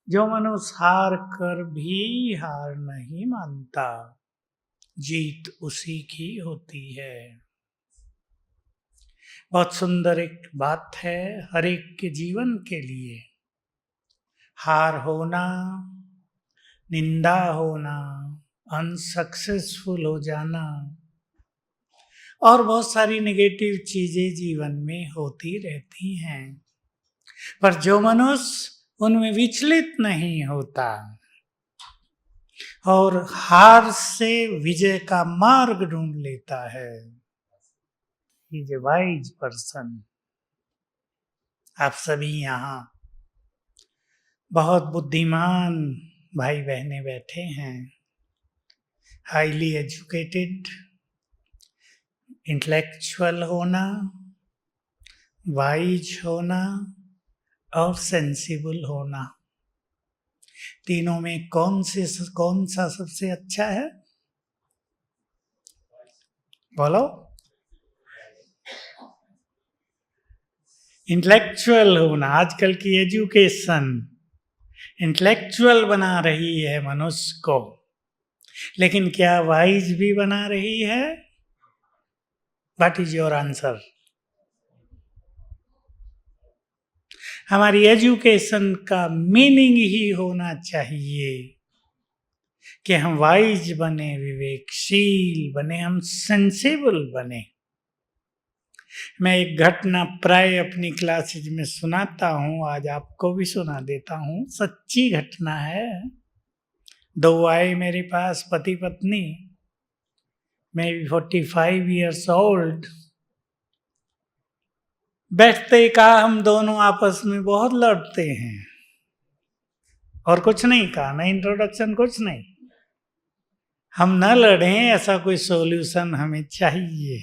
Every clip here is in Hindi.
जो मनुष्य हार कर भी हार नहीं मानता, जीत उसी की होती है। बहुत सुंदर एक बात है हर एक के जीवन के लिए। हार होना, निंदा होना, अनसक्सेसफुल हो जाना और बहुत सारी नेगेटिव चीजें जीवन में होती रहती हैं, पर जो मनुष्य उनमें विचलित नहीं होता और हार से विजय का मार्ग ढूंढ लेता है, इज ए वाइज पर्सन। आप सभी यहाँ बहुत बुद्धिमान भाई बहने बैठे हैं, हाईली एजुकेटेड। इंटेलेक्चुअल होना, वाइज होना और सेंसिबल होना, तीनों में कौन सा सबसे अच्छा है? बोलो। इंटेलेक्चुअल होना। आजकल की एजुकेशन इंटेलेक्चुअल बना रही है मनुष्य को, लेकिन क्या वाइज भी बना रही है? What is your answer? हमारी एजुकेशन का मीनिंग ही होना चाहिए कि हम वाइज बने, विवेकशील बने, हम सेंसिबल बने। मैं एक घटना प्राय अपनी क्लासेज में सुनाता हूँ, आज आपको भी सुना देता हूँ। सच्ची घटना है। दो आए मेरे पास, पति पत्नी, मैं 45 ईयर्स ओल्ड। बैठते कहा हम दोनों आपस में बहुत लड़ते हैं, और कुछ नहीं कहा, ना इंट्रोडक्शन, कुछ नहीं। हम न लड़ें ऐसा कोई सॉल्यूशन हमें चाहिए।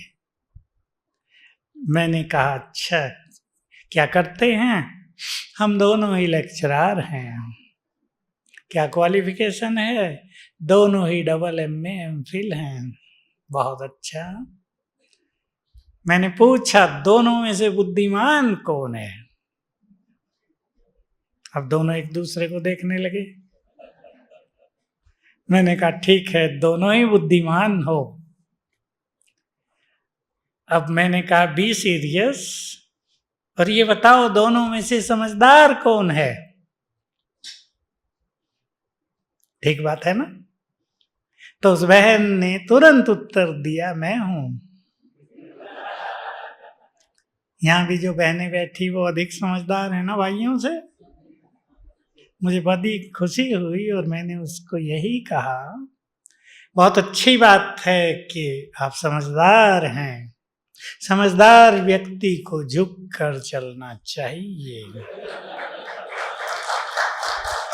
मैंने कहा अच्छा क्या करते हैं? हम दोनों ही लेक्चरार हैं। क्या क्वालिफिकेशन है? दोनों ही AA MPhil हैं। बहुत अच्छा। मैंने पूछा दोनों में से बुद्धिमान कौन है? अब दोनों एक दूसरे को देखने लगे। मैंने कहा ठीक है, दोनों ही बुद्धिमान हो। अब मैंने कहा बी सीरियस और ये बताओ दोनों में से समझदार कौन है? ठीक बात है ना? तो उस बहन ने तुरंत उत्तर दिया, मैं हूं। यहां भी जो बहनें बैठी वो अधिक समझदार है ना भाइयों से। मुझे बड़ी खुशी हुई और मैंने उसको यही कहा, बहुत अच्छी बात है कि आप समझदार हैं। समझदार व्यक्ति को झुक कर चलना चाहिए।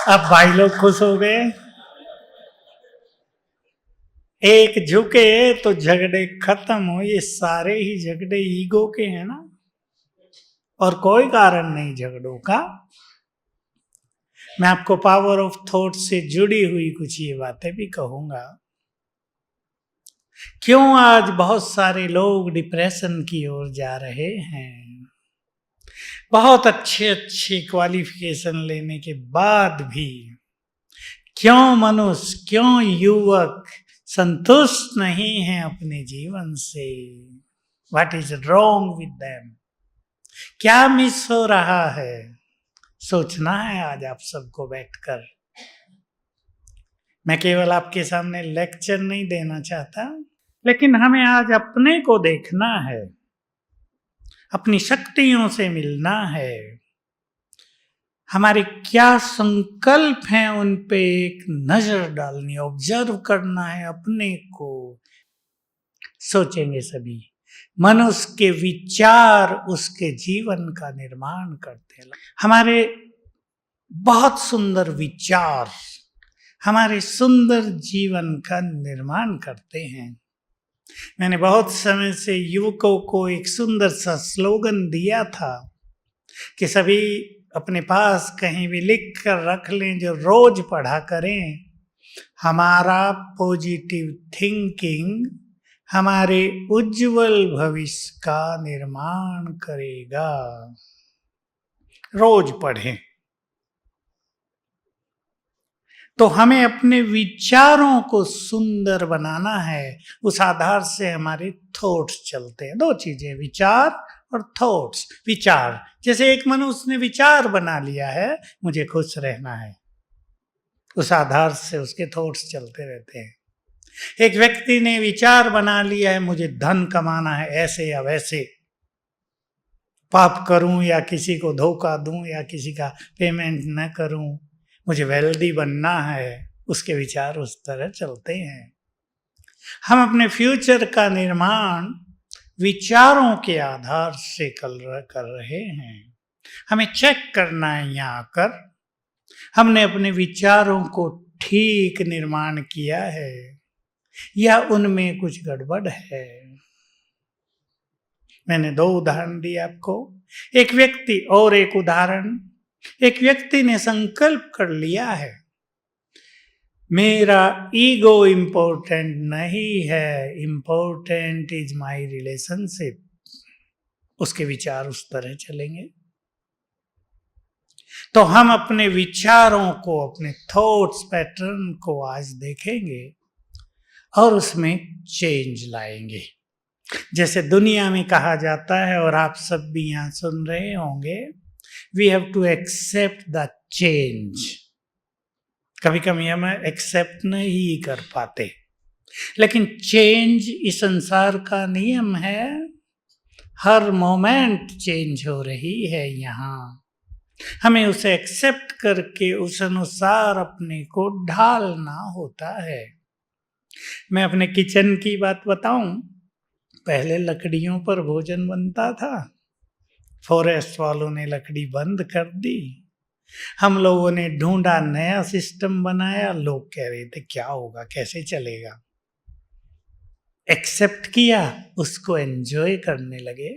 अब भाई लोग खुश हो गए। एक झुके तो झगड़े खत्म हो। ये सारे ही झगड़े ईगो के हैं ना, और कोई कारण नहीं झगड़ों का। मैं आपको पावर ऑफ थॉट से जुड़ी हुई कुछ ये बातें भी कहूंगा। क्यों आज बहुत सारे लोग डिप्रेशन की ओर जा रहे हैं? बहुत अच्छे अच्छे क्वालिफिकेशन लेने के बाद भी क्यों मनुष्य, क्यों युवक संतुष्ट नहीं है अपने जीवन से? What is wrong with them? क्या मिस हो रहा है? सोचना है आज आप सबको बैठकर। मैं केवल आपके सामने लेक्चर नहीं देना चाहता, लेकिन हमें आज अपने को देखना है, अपनी शक्तियों से मिलना है। हमारे क्या संकल्प हैं उन पे एक नजर डालनी, ऑब्जर्व करना है अपने को। सोचेंगे सभी। मनुष्य के विचार उसके जीवन का निर्माण करते हैं। हमारे बहुत सुंदर विचार हमारे सुंदर जीवन का निर्माण करते हैं। मैंने बहुत समय से युवकों को एक सुंदर सा स्लोगन दिया था कि सभी अपने पास कहीं भी लिख कर रख लें, जो रोज पढ़ा करें। हमारा पॉजिटिव थिंकिंग हमारे उज्जवल भविष्य का निर्माण करेगा। रोज पढ़ें। तो हमें अपने विचारों को सुंदर बनाना है। उस आधार से हमारे थॉट्स चलते हैं। दो चीजें, विचार और थॉट्स। विचार, जैसे एक मनुष्य ने विचार बना लिया है मुझे खुश रहना है, उस आधार से उसके थॉट्स चलते रहते हैं। एक व्यक्ति ने विचार बना लिया है मुझे धन कमाना है, ऐसे या वैसे, पाप करूं या किसी को धोखा दूं या किसी का पेमेंट न करूं, मुझे वेल्दी बनना है, उसके विचार उस तरह चलते हैं। हम अपने फ्यूचर का निर्माण विचारों के आधार से कर रहे हैं। हमें चेक करना है यहाँ आकर, हमने अपने विचारों को ठीक निर्माण किया है या उनमें कुछ गड़बड़ है। मैंने दो उदाहरण दिए आपको, एक व्यक्ति और एक उदाहरण। एक व्यक्ति ने संकल्प कर लिया है मेरा ईगो इंपॉर्टेंट नहीं है, इंपॉर्टेंट इज माय रिलेशनशिप। उसके विचार उस तरह चलेंगे। तो हम अपने विचारों को, अपने थॉट्स पैटर्न को आज देखेंगे और उसमें चेंज लाएंगे। जैसे दुनिया में कहा जाता है और आप सब भी यहाँ सुन रहे होंगे, we have to accept the change. कभी कभी हम एक्सेप्ट नहीं कर पाते, लेकिन चेंज इस संसार का नियम है। हर मोमेंट चेंज हो रही है यहाँ, हमें उसे एक्सेप्ट करके उस अनुसार अपने को ढालना होता है। मैं अपने किचन की बात बताऊं, पहले लकड़ियों पर भोजन बनता था, फॉरेस्ट वालों ने लकड़ी बंद कर दी, हम लोगों ने ढूंढा, नया सिस्टम बनाया, लोग कह रहे थे क्या होगा, कैसे चलेगा। एक्सेप्ट किया, उसको एंजॉय करने लगे।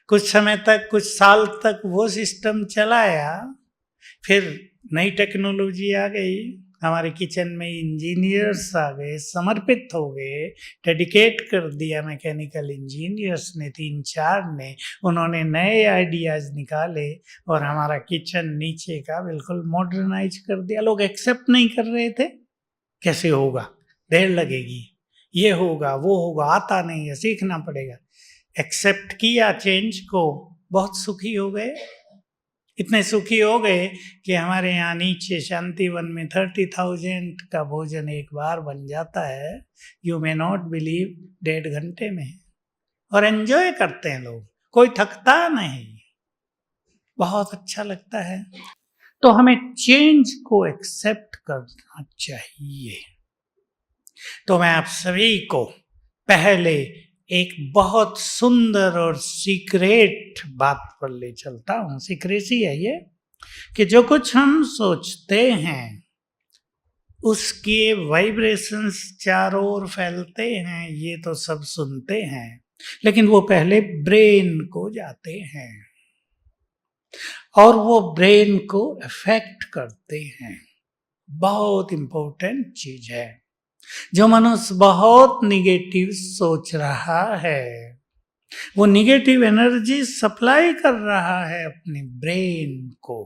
कुछ समय तक, कुछ साल तक वो सिस्टम चलाया, फिर नई टेक्नोलॉजी आ गई, हमारे किचन में इंजीनियर्स आ गए, समर्पित हो गए, डेडिकेट कर दिया मैकेनिकल इंजीनियर्स ने, 3-4 ने, उन्होंने नए आइडियाज निकाले और हमारा किचन नीचे का बिल्कुल मॉडर्नाइज कर दिया। लोग एक्सेप्ट नहीं कर रहे थे, कैसे होगा, देर लगेगी, ये होगा वो होगा, आता नहीं है, सीखना पड़ेगा। एक्सेप्ट किया चेंज को, बहुत सुखी हो गए। इतने सुखी हो गए कि हमारे यहाँ नीचे शांतिवन में 30,000 का भोजन एक बार बन जाता है, यू मे नॉट बिलीव, 1.5 घंटे में, और एंजॉय करते हैं लोग, कोई थकता नहीं, बहुत अच्छा लगता है। तो हमें चेंज को एक्सेप्ट करना चाहिए। तो मैं आप सभी को पहले एक बहुत सुंदर और सीक्रेट बात पर ले चलता हूं। सीक्रेसी है ये कि जो कुछ हम सोचते हैं उसके वाइब्रेशंस चारों ओर फैलते हैं, ये तो सब सुनते हैं, लेकिन वो पहले ब्रेन को जाते हैं और वो ब्रेन को अफेक्ट करते हैं। बहुत इंपॉर्टेंट चीज है। जो मनुष्य बहुत निगेटिव सोच रहा है, वो निगेटिव एनर्जी सप्लाई कर रहा है अपने ब्रेन को।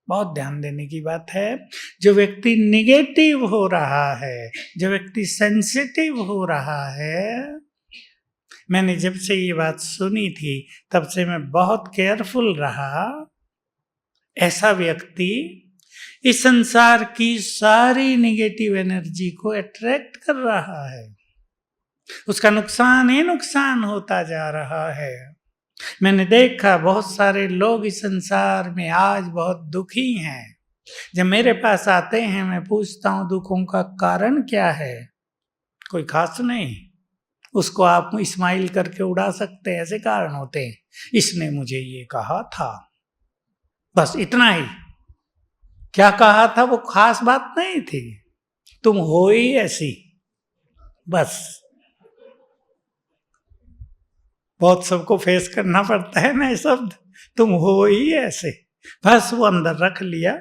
बहुत ध्यान देने की बात है। जो व्यक्ति निगेटिव हो रहा है, जो व्यक्ति सेंसिटिव हो रहा है, मैंने जब से ये बात सुनी थी तब से मैं बहुत केयरफुल रहा। ऐसा व्यक्ति इस संसार की सारी निगेटिव एनर्जी को अट्रैक्ट कर रहा है, उसका नुकसान ही नुकसान होता जा रहा है। मैंने देखा बहुत सारे लोग इस संसार में आज बहुत दुखी हैं। जब मेरे पास आते हैं मैं पूछता हूं दुखों का कारण क्या है, कोई खास नहीं, उसको आप स्माइल करके उड़ा सकते हैं, ऐसे कारण होते हैं। इसने मुझे ये कहा था, बस इतना ही। क्या कहा था वो खास बात नहीं थी, तुम हो ही ऐसी, बस। बहुत सबको फेस करना पड़ता है ना ये शब्द, तुम हो ही ऐसे, बस वो अंदर रख लिया।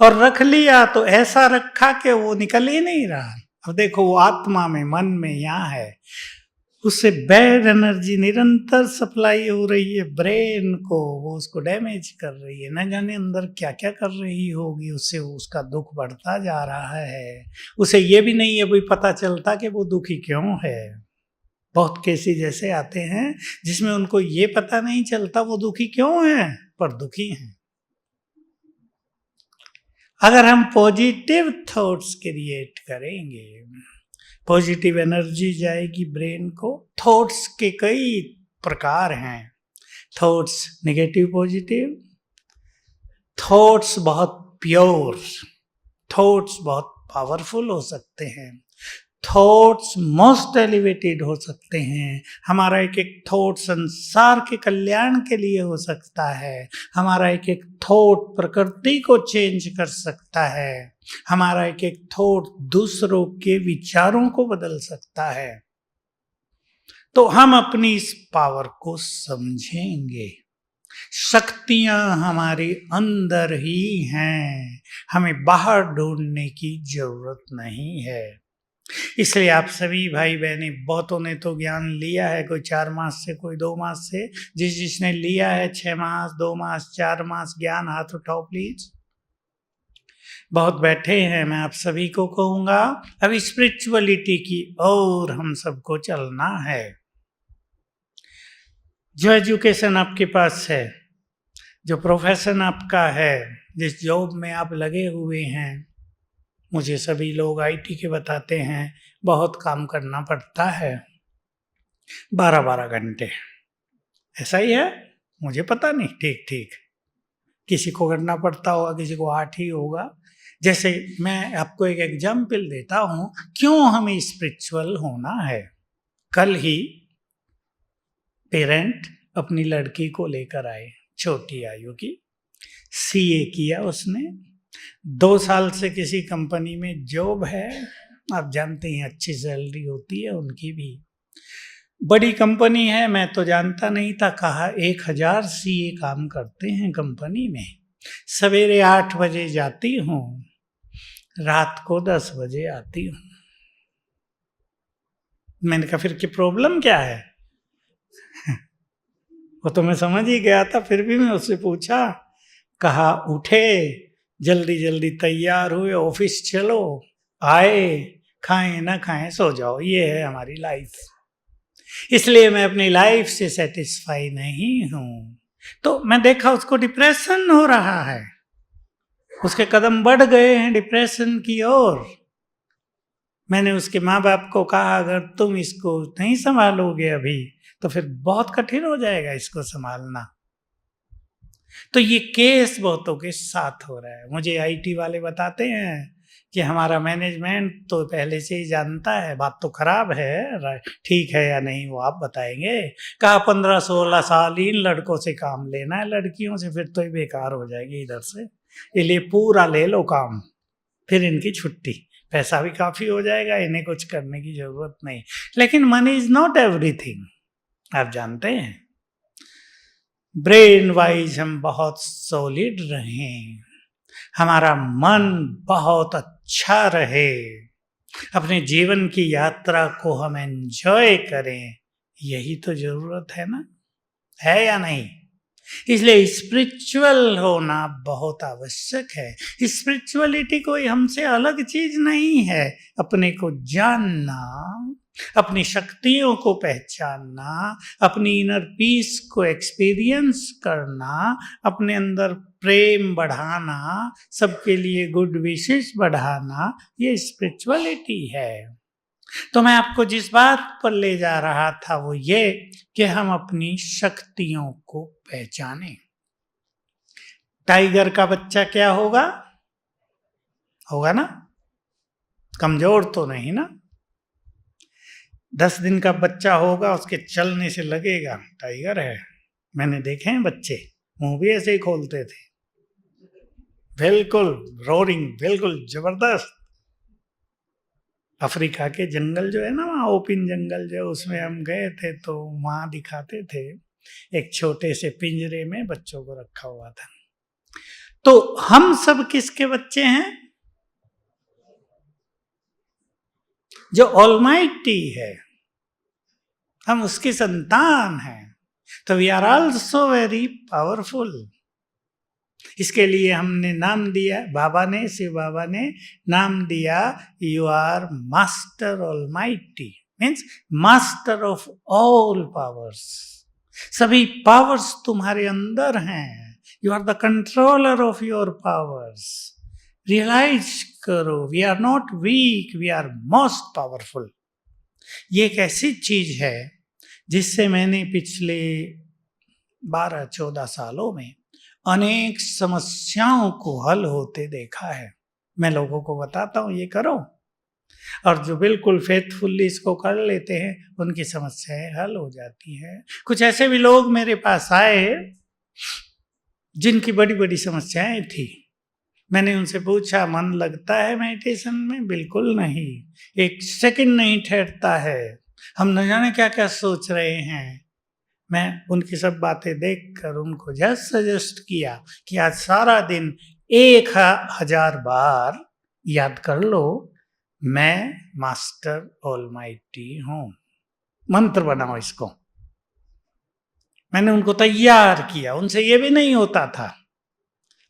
और रख लिया तो ऐसा रखा कि वो निकल ही नहीं रहा। अब देखो वो आत्मा में, मन में यहाँ है। उससे बैड एनर्जी निरंतर सप्लाई हो रही है ब्रेन को, वो उसको डैमेज कर रही है, न जाने अंदर क्या क्या कर रही होगी, उससे उसका दुख बढ़ता जा रहा है। उसे ये भी नहीं है भी पता चलता कि वो दुखी क्यों है। बहुत केसेस जैसे आते हैं जिसमें उनको ये पता नहीं चलता वो दुखी क्यों है, पर दुखी हैं। अगर हम पॉजिटिव थॉट्स क्रिएट करेंगे, पॉजिटिव एनर्जी जाएगी ब्रेन को। थॉट्स के कई प्रकार हैं, थॉट्स नेगेटिव पॉजिटिव, थॉट्स बहुत प्योर, थॉट्स बहुत पावरफुल हो सकते हैं, थॉट्स मोस्ट एलिवेटेड हो सकते हैं। हमारा एक एक थॉट संसार के कल्याण के लिए हो सकता है, हमारा एक एक थॉट प्रकृति को चेंज कर सकता है, हमारा एक एक थॉट दूसरों के विचारों को बदल सकता है। तो हम अपनी इस पावर को समझेंगे। शक्तियां हमारे अंदर ही हैं, हमें बाहर ढूंढने की जरूरत नहीं है। इसलिए आप सभी भाई बहने, बहुतों ने तो ज्ञान लिया है, कोई 4 मास से, कोई 2 मास से। जिसने लिया है 6 मास, 2 मास, 4 मास ज्ञान, हाथ उठाओ प्लीज। बहुत बैठे हैं, मैं आप सभी को कहूंगा अब स्पिरिचुअलिटी की ओर हम सबको चलना है। जो एजुकेशन आपके पास है, जो प्रोफेशन आपका है, जिस जॉब में आप लगे हुए हैं, मुझे सभी लोग आईटी के बताते हैं बहुत काम करना पड़ता है, 12-12 घंटे। ऐसा ही है, मुझे पता नहीं, ठीक ठीक किसी को करना पड़ता होगा, किसी को 8 ही होगा। जैसे मैं आपको एक एग्जाम्पल देता हूं क्यों हमें स्पिरिचुअल होना है। कल ही पेरेंट अपनी लड़की को लेकर आए, छोटी आयु की, सीए किया उसने, 2 साल से किसी कंपनी में जॉब है, आप जानते हैं अच्छी सैलरी होती है उनकी भी, बड़ी कंपनी है। मैं तो जानता नहीं था, कहा 1000 सीए काम करते हैं कंपनी में। सवेरे 8 बजे जाती हूँ, रात को 10 बजे आती हूँ। मैंने कहा फिर की प्रॉब्लम क्या है? वो तो मैं समझ ही गया था, फिर भी मैं उससे पूछा, कहा उठे, जल्दी जल्दी तैयार हुए, ऑफिस चलो, आए, खाएं ना खाएं सो जाओ, ये है हमारी लाइफ। इसलिए मैं अपनी लाइफ से सेटिस्फाई नहीं हूं। तो मैं देखा उसको डिप्रेशन हो रहा है, उसके कदम बढ़ गए हैं डिप्रेशन की ओर। मैंने उसके माँ बाप को कहा अगर तुम इसको नहीं संभालोगे अभी तो फिर बहुत कठिन हो जाएगा इसको संभालना। तो ये केस बहुतों के साथ हो रहा है। मुझे आईटी वाले बताते हैं कि हमारा मैनेजमेंट तो पहले से ही जानता है, बात तो खराब है, ठीक है या नहीं वो आप बताएंगे। कहा 15-16 साल इन लड़कों से काम लेना है, लड़कियों से फिर तो ही बेकार हो जाएगी इधर से, इसलिए पूरा ले लो काम, फिर इनकी छुट्टी, पैसा भी काफी हो जाएगा, इन्हें कुछ करने की जरूरत नहीं। लेकिन मनी इज नॉट एवरीथिंग, आप जानते हैं। ब्रेन वाइज हम बहुत सॉलिड रहें, हमारा मन बहुत अच्छा रहे, अपने जीवन की यात्रा को हम एंजॉय करें, यही तो जरूरत है ना, है या नहीं? इसलिए स्पिरिचुअल होना बहुत आवश्यक है। स्पिरिचुअलिटी कोई हमसे अलग चीज नहीं है। अपने को जानना, अपनी शक्तियों को पहचानना, अपनी इनर पीस को एक्सपीरियंस करना, अपने अंदर प्रेम बढ़ाना, सबके लिए गुड विशेस बढ़ाना, ये स्पिरिचुअलिटी है। तो मैं आपको जिस बात पर ले जा रहा था वो ये कि हम अपनी शक्तियों को पहचानें। टाइगर का बच्चा क्या होगा? होगा ना, कमजोर तो नहीं ना। 10 दिन का बच्चा होगा, उसके चलने से लगेगा टाइगर है। मैंने देखे हैं बच्चे, मुंह भी ऐसे ही खोलते थे, बिल्कुल रोरिंग, बिल्कुल जबरदस्त। अफ्रीका के जंगल जो है ना, वहाँ ओपन जंगल जो, उसमें हम गए थे तो वहाँ दिखाते थे, एक छोटे से पिंजरे में बच्चों को रखा हुआ था। तो हम सब किसके बच्चे हैं? जो ऑलमाइटी है, हम उसकी संतान हैं, तो we are also very powerful. इसके लिए हमने नाम दिया, शिव बाबा ने नाम दिया, you are master almighty, means master of all powers. सभी पावर्स तुम्हारे अंदर हैं। You are the controller of your powers. Realise करो, we are not weak, we are most powerful. ये एक ऐसी चीज है जिससे मैंने पिछले 12-14 सालों में अनेक समस्याओं को हल होते देखा है। मैं लोगों को बताता हूँ ये करो, और जो बिल्कुल फेथफुल्ली इसको कर लेते हैं उनकी समस्याएं हल हो जाती हैं। कुछ ऐसे भी लोग मेरे पास आए जिनकी बड़ी बड़ी समस्याएं थी। मैंने उनसे पूछा, मन लगता है मेडिटेशन में? बिल्कुल नहीं, एक सेकंड नहीं ठहरता है, हम न जाने क्या क्या सोच रहे हैं। मैं उनकी सब बातें देखकर उनको जस्ट सजेस्ट किया कि आज सारा दिन 1000 बार याद कर लो, मैं मास्टर ऑलमाइटी हूं। मंत्र बनाओ इसको। मैंने उनको तैयार किया। उनसे ये भी नहीं होता था।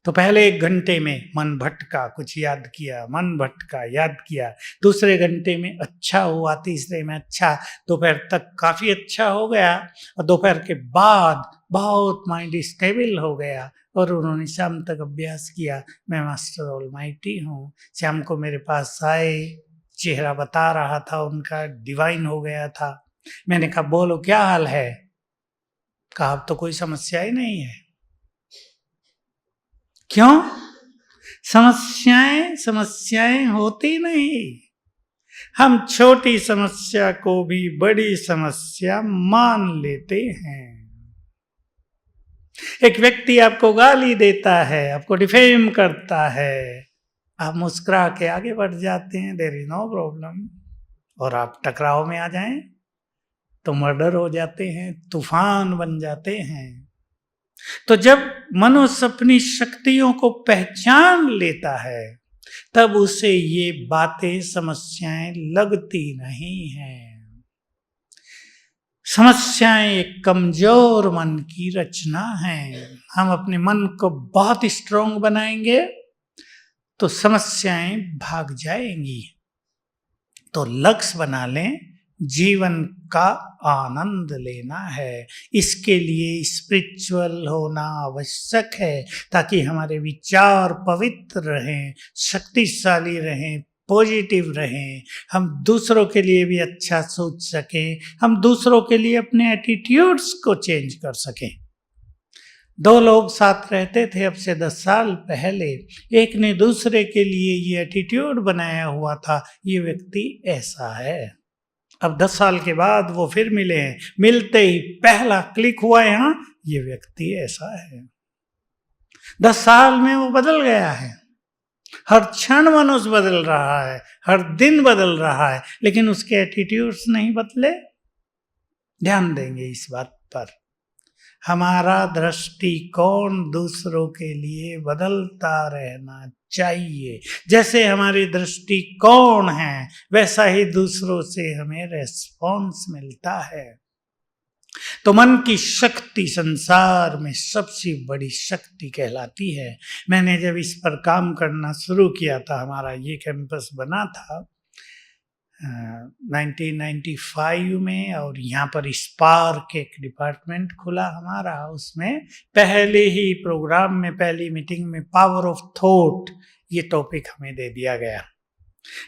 तो पहले 1 घंटे में मन भटका, कुछ याद किया, मन भटका, याद किया। दूसरे घंटे में अच्छा हुआ, तीसरे में अच्छा, दोपहर तक काफ़ी अच्छा हो गया, और दोपहर के बाद बहुत माइंड स्टेबल हो गया। और उन्होंने शाम तक अभ्यास किया, मैं मास्टर ऑलमाइटी हूँ। शाम को मेरे पास आए, चेहरा बता रहा था उनका, डिवाइन हो गया था। मैंने कहा, बोलो क्या हाल है? कहा, अब तो कोई समस्या ही नहीं है। क्यों? समस्याएं होती नहीं। हम छोटी समस्या को भी बड़ी समस्या मान लेते हैं। एक व्यक्ति आपको गाली देता है, आपको डिफेम करता है, आप मुस्कुरा के आगे बढ़ जाते हैं, देयर इज नो प्रॉब्लम। और आप टकराव में आ जाएं तो मर्डर हो जाते हैं, तूफान बन जाते हैं। तो जब मनुष्य अपनी शक्तियों को पहचान लेता है, तब उसे ये बातें, समस्याएं लगती नहीं हैं। समस्याएं एक कमजोर मन की रचना है। हम अपने मन को बहुत स्ट्रोंग बनाएंगे तो समस्याएं भाग जाएंगी। तो लक्ष्य बना लें, जीवन का आनंद लेना है। इसके लिए स्पिरिचुअल होना आवश्यक है, ताकि हमारे विचार पवित्र रहें, शक्तिशाली रहें, पॉजिटिव रहें। हम दूसरों के लिए भी अच्छा सोच सकें, हम दूसरों के लिए अपने एटीट्यूड्स को चेंज कर सकें। 2 लोग साथ रहते थे अब से 10 साल पहले। एक ने दूसरे के लिए ये एटीट्यूड बनाया हुआ था, ये व्यक्ति ऐसा है। अब 10 साल के बाद वो फिर मिले हैं, मिलते ही पहला क्लिक हुआ यहाँ, ये व्यक्ति ऐसा है। 10 साल में वो बदल गया है। हर क्षण मनुष्य बदल रहा है, हर दिन बदल रहा है, लेकिन उसके एटीट्यूड्स नहीं बदले। ध्यान देंगे इस बात पर। हमारा दृष्टिकोण दूसरों के लिए बदलता रहना चाहिए। जैसे हमारी दृष्टिकोण है, वैसा ही दूसरों से हमें रेस्पॉन्स मिलता है। तो मन की शक्ति संसार में सबसे बड़ी शक्ति कहलाती है। मैंने जब इस पर काम करना शुरू किया था, हमारा ये कैंपस बना था 1995 में, और यहाँ पर स्पार्क एक डिपार्टमेंट खुला हमारा। उसमें पहले ही प्रोग्राम में, पहली मीटिंग में पावर ऑफ थॉट ये टॉपिक हमें दे दिया गया।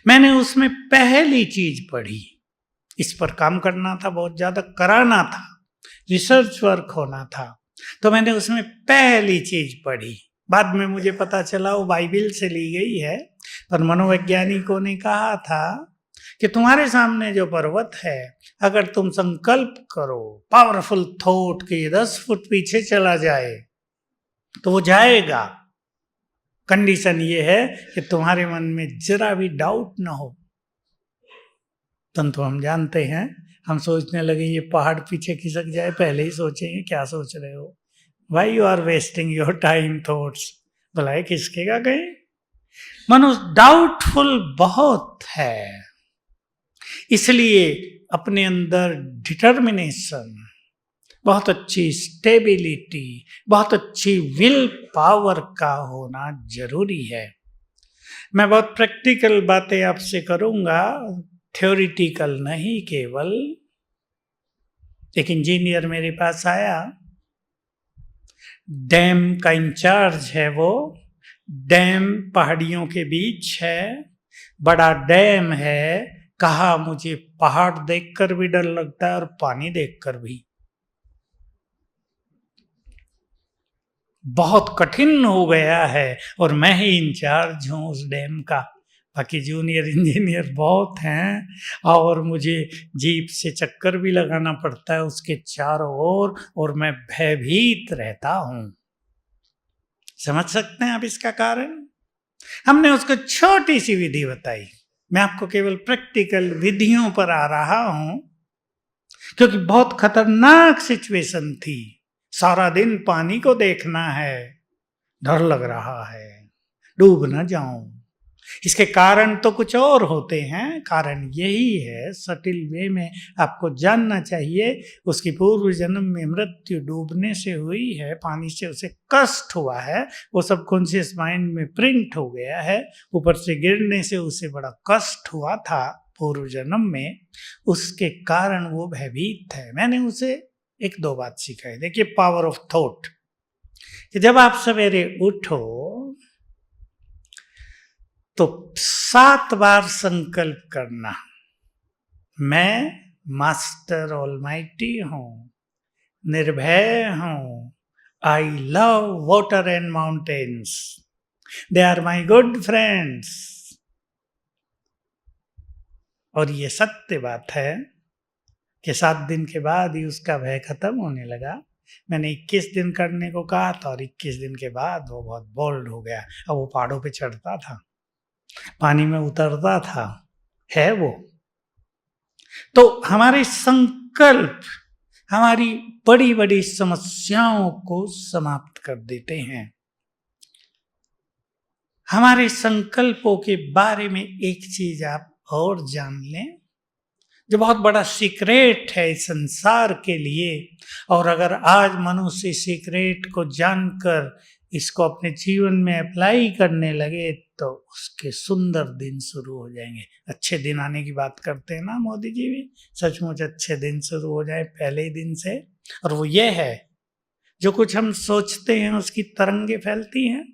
मैंने उसमें पहली चीज पढ़ी, इस पर काम करना था, बहुत ज़्यादा कराना था, रिसर्च वर्क होना था। तो मैंने उसमें पहली चीज पढ़ी। बाद में मुझे पता चला वो बाइबिल से ली गई है, पर मनोवैज्ञानिकों ने कहा था कि तुम्हारे सामने जो पर्वत है, अगर तुम संकल्प करो पावरफुल थॉट के 10 फुट पीछे चला जाए तो वो जाएगा। कंडीशन ये है कि तुम्हारे मन में जरा भी डाउट ना हो। तो हम जानते हैं, हम सोचने लगे ये पहाड़ पीछे खिसक जाए, पहले ही सोचेंगे क्या सोच रहे हो, why you are wasting your time thoughts. भलाई खिसकेगा कहीं? मनुष्य डाउटफुल बहुत है। इसलिए अपने अंदर डिटर्मिनेशन, बहुत अच्छी स्टेबिलिटी, बहुत अच्छी विल पावर का होना जरूरी है। मैं बहुत प्रैक्टिकल बातें आपसे करूंगा, थ्योरिटिकल नहीं केवल। एक इंजीनियर मेरे पास आया, डैम का इंचार्ज है वो। डैम पहाड़ियों के बीच है, बड़ा डैम है। कहा मुझे पहाड़ देखकर भी डर लगता है और पानी देखकर भी। बहुत कठिन हो गया है और मैं ही इंचार्ज हूं उस डैम का। बाकी जूनियर इंजीनियर बहुत हैं और मुझे जीप से चक्कर भी लगाना पड़ता है उसके चारों ओर, और मैं भयभीत रहता हूं। समझ सकते हैं आप इसका कारण? हमने उसको छोटी सी विधि बताई। मैं आपको केवल प्रैक्टिकल विधियों पर आ रहा हूं, क्योंकि बहुत खतरनाक सिचुएशन थी। सारा दिन पानी को देखना है, डर लग रहा है, डूब न जाऊं। इसके कारण तो कुछ और होते हैं। कारण यही है, सटिल वे में आपको जानना चाहिए, उसकी पूर्व जन्म में मृत्यु डूबने से हुई है, पानी से उसे कष्ट हुआ है, वो सबकॉन्शियस माइंड में प्रिंट हो गया है। ऊपर से गिरने से उसे बड़ा कष्ट हुआ था पूर्व जन्म में, उसके कारण वो भयभीत है। मैंने उसे एक दो बात सिखाई। देखिए, पावर ऑफ थॉट, कि जब आप सवेरे उठो तो 7 बार संकल्प करना, मैं मास्टर ऑलमाइटी हूं, निर्भय हूं, I love water and mountains, they are my good friends. और ये सत्य बात है कि 7 दिन के बाद ही उसका भय खत्म होने लगा। मैंने 21 दिन करने को कहा था और 21 दिन के बाद वो बहुत बोल्ड हो गया। अब वो पहाड़ों पे चढ़ता था, पानी में उतरता था, है वो। तो हमारे संकल्प हमारी बड़ी बड़ी समस्याओं को समाप्त कर देते हैं। हमारे संकल्पों के बारे में एक चीज आप और जान लें, जो बहुत बड़ा सीक्रेट है इस संसार के लिए। और अगर आज मनुष्य सीक्रेट को जानकर इसको अपने जीवन में अप्लाई करने लगे तो उसके सुंदर दिन शुरू हो जाएंगे। अच्छे दिन आने की बात करते हैं ना मोदी जी भी, सचमुच अच्छे दिन शुरू हो जाए पहले ही दिन से। और वो ये है, जो कुछ हम सोचते हैं उसकी तरंगे फैलती हैं,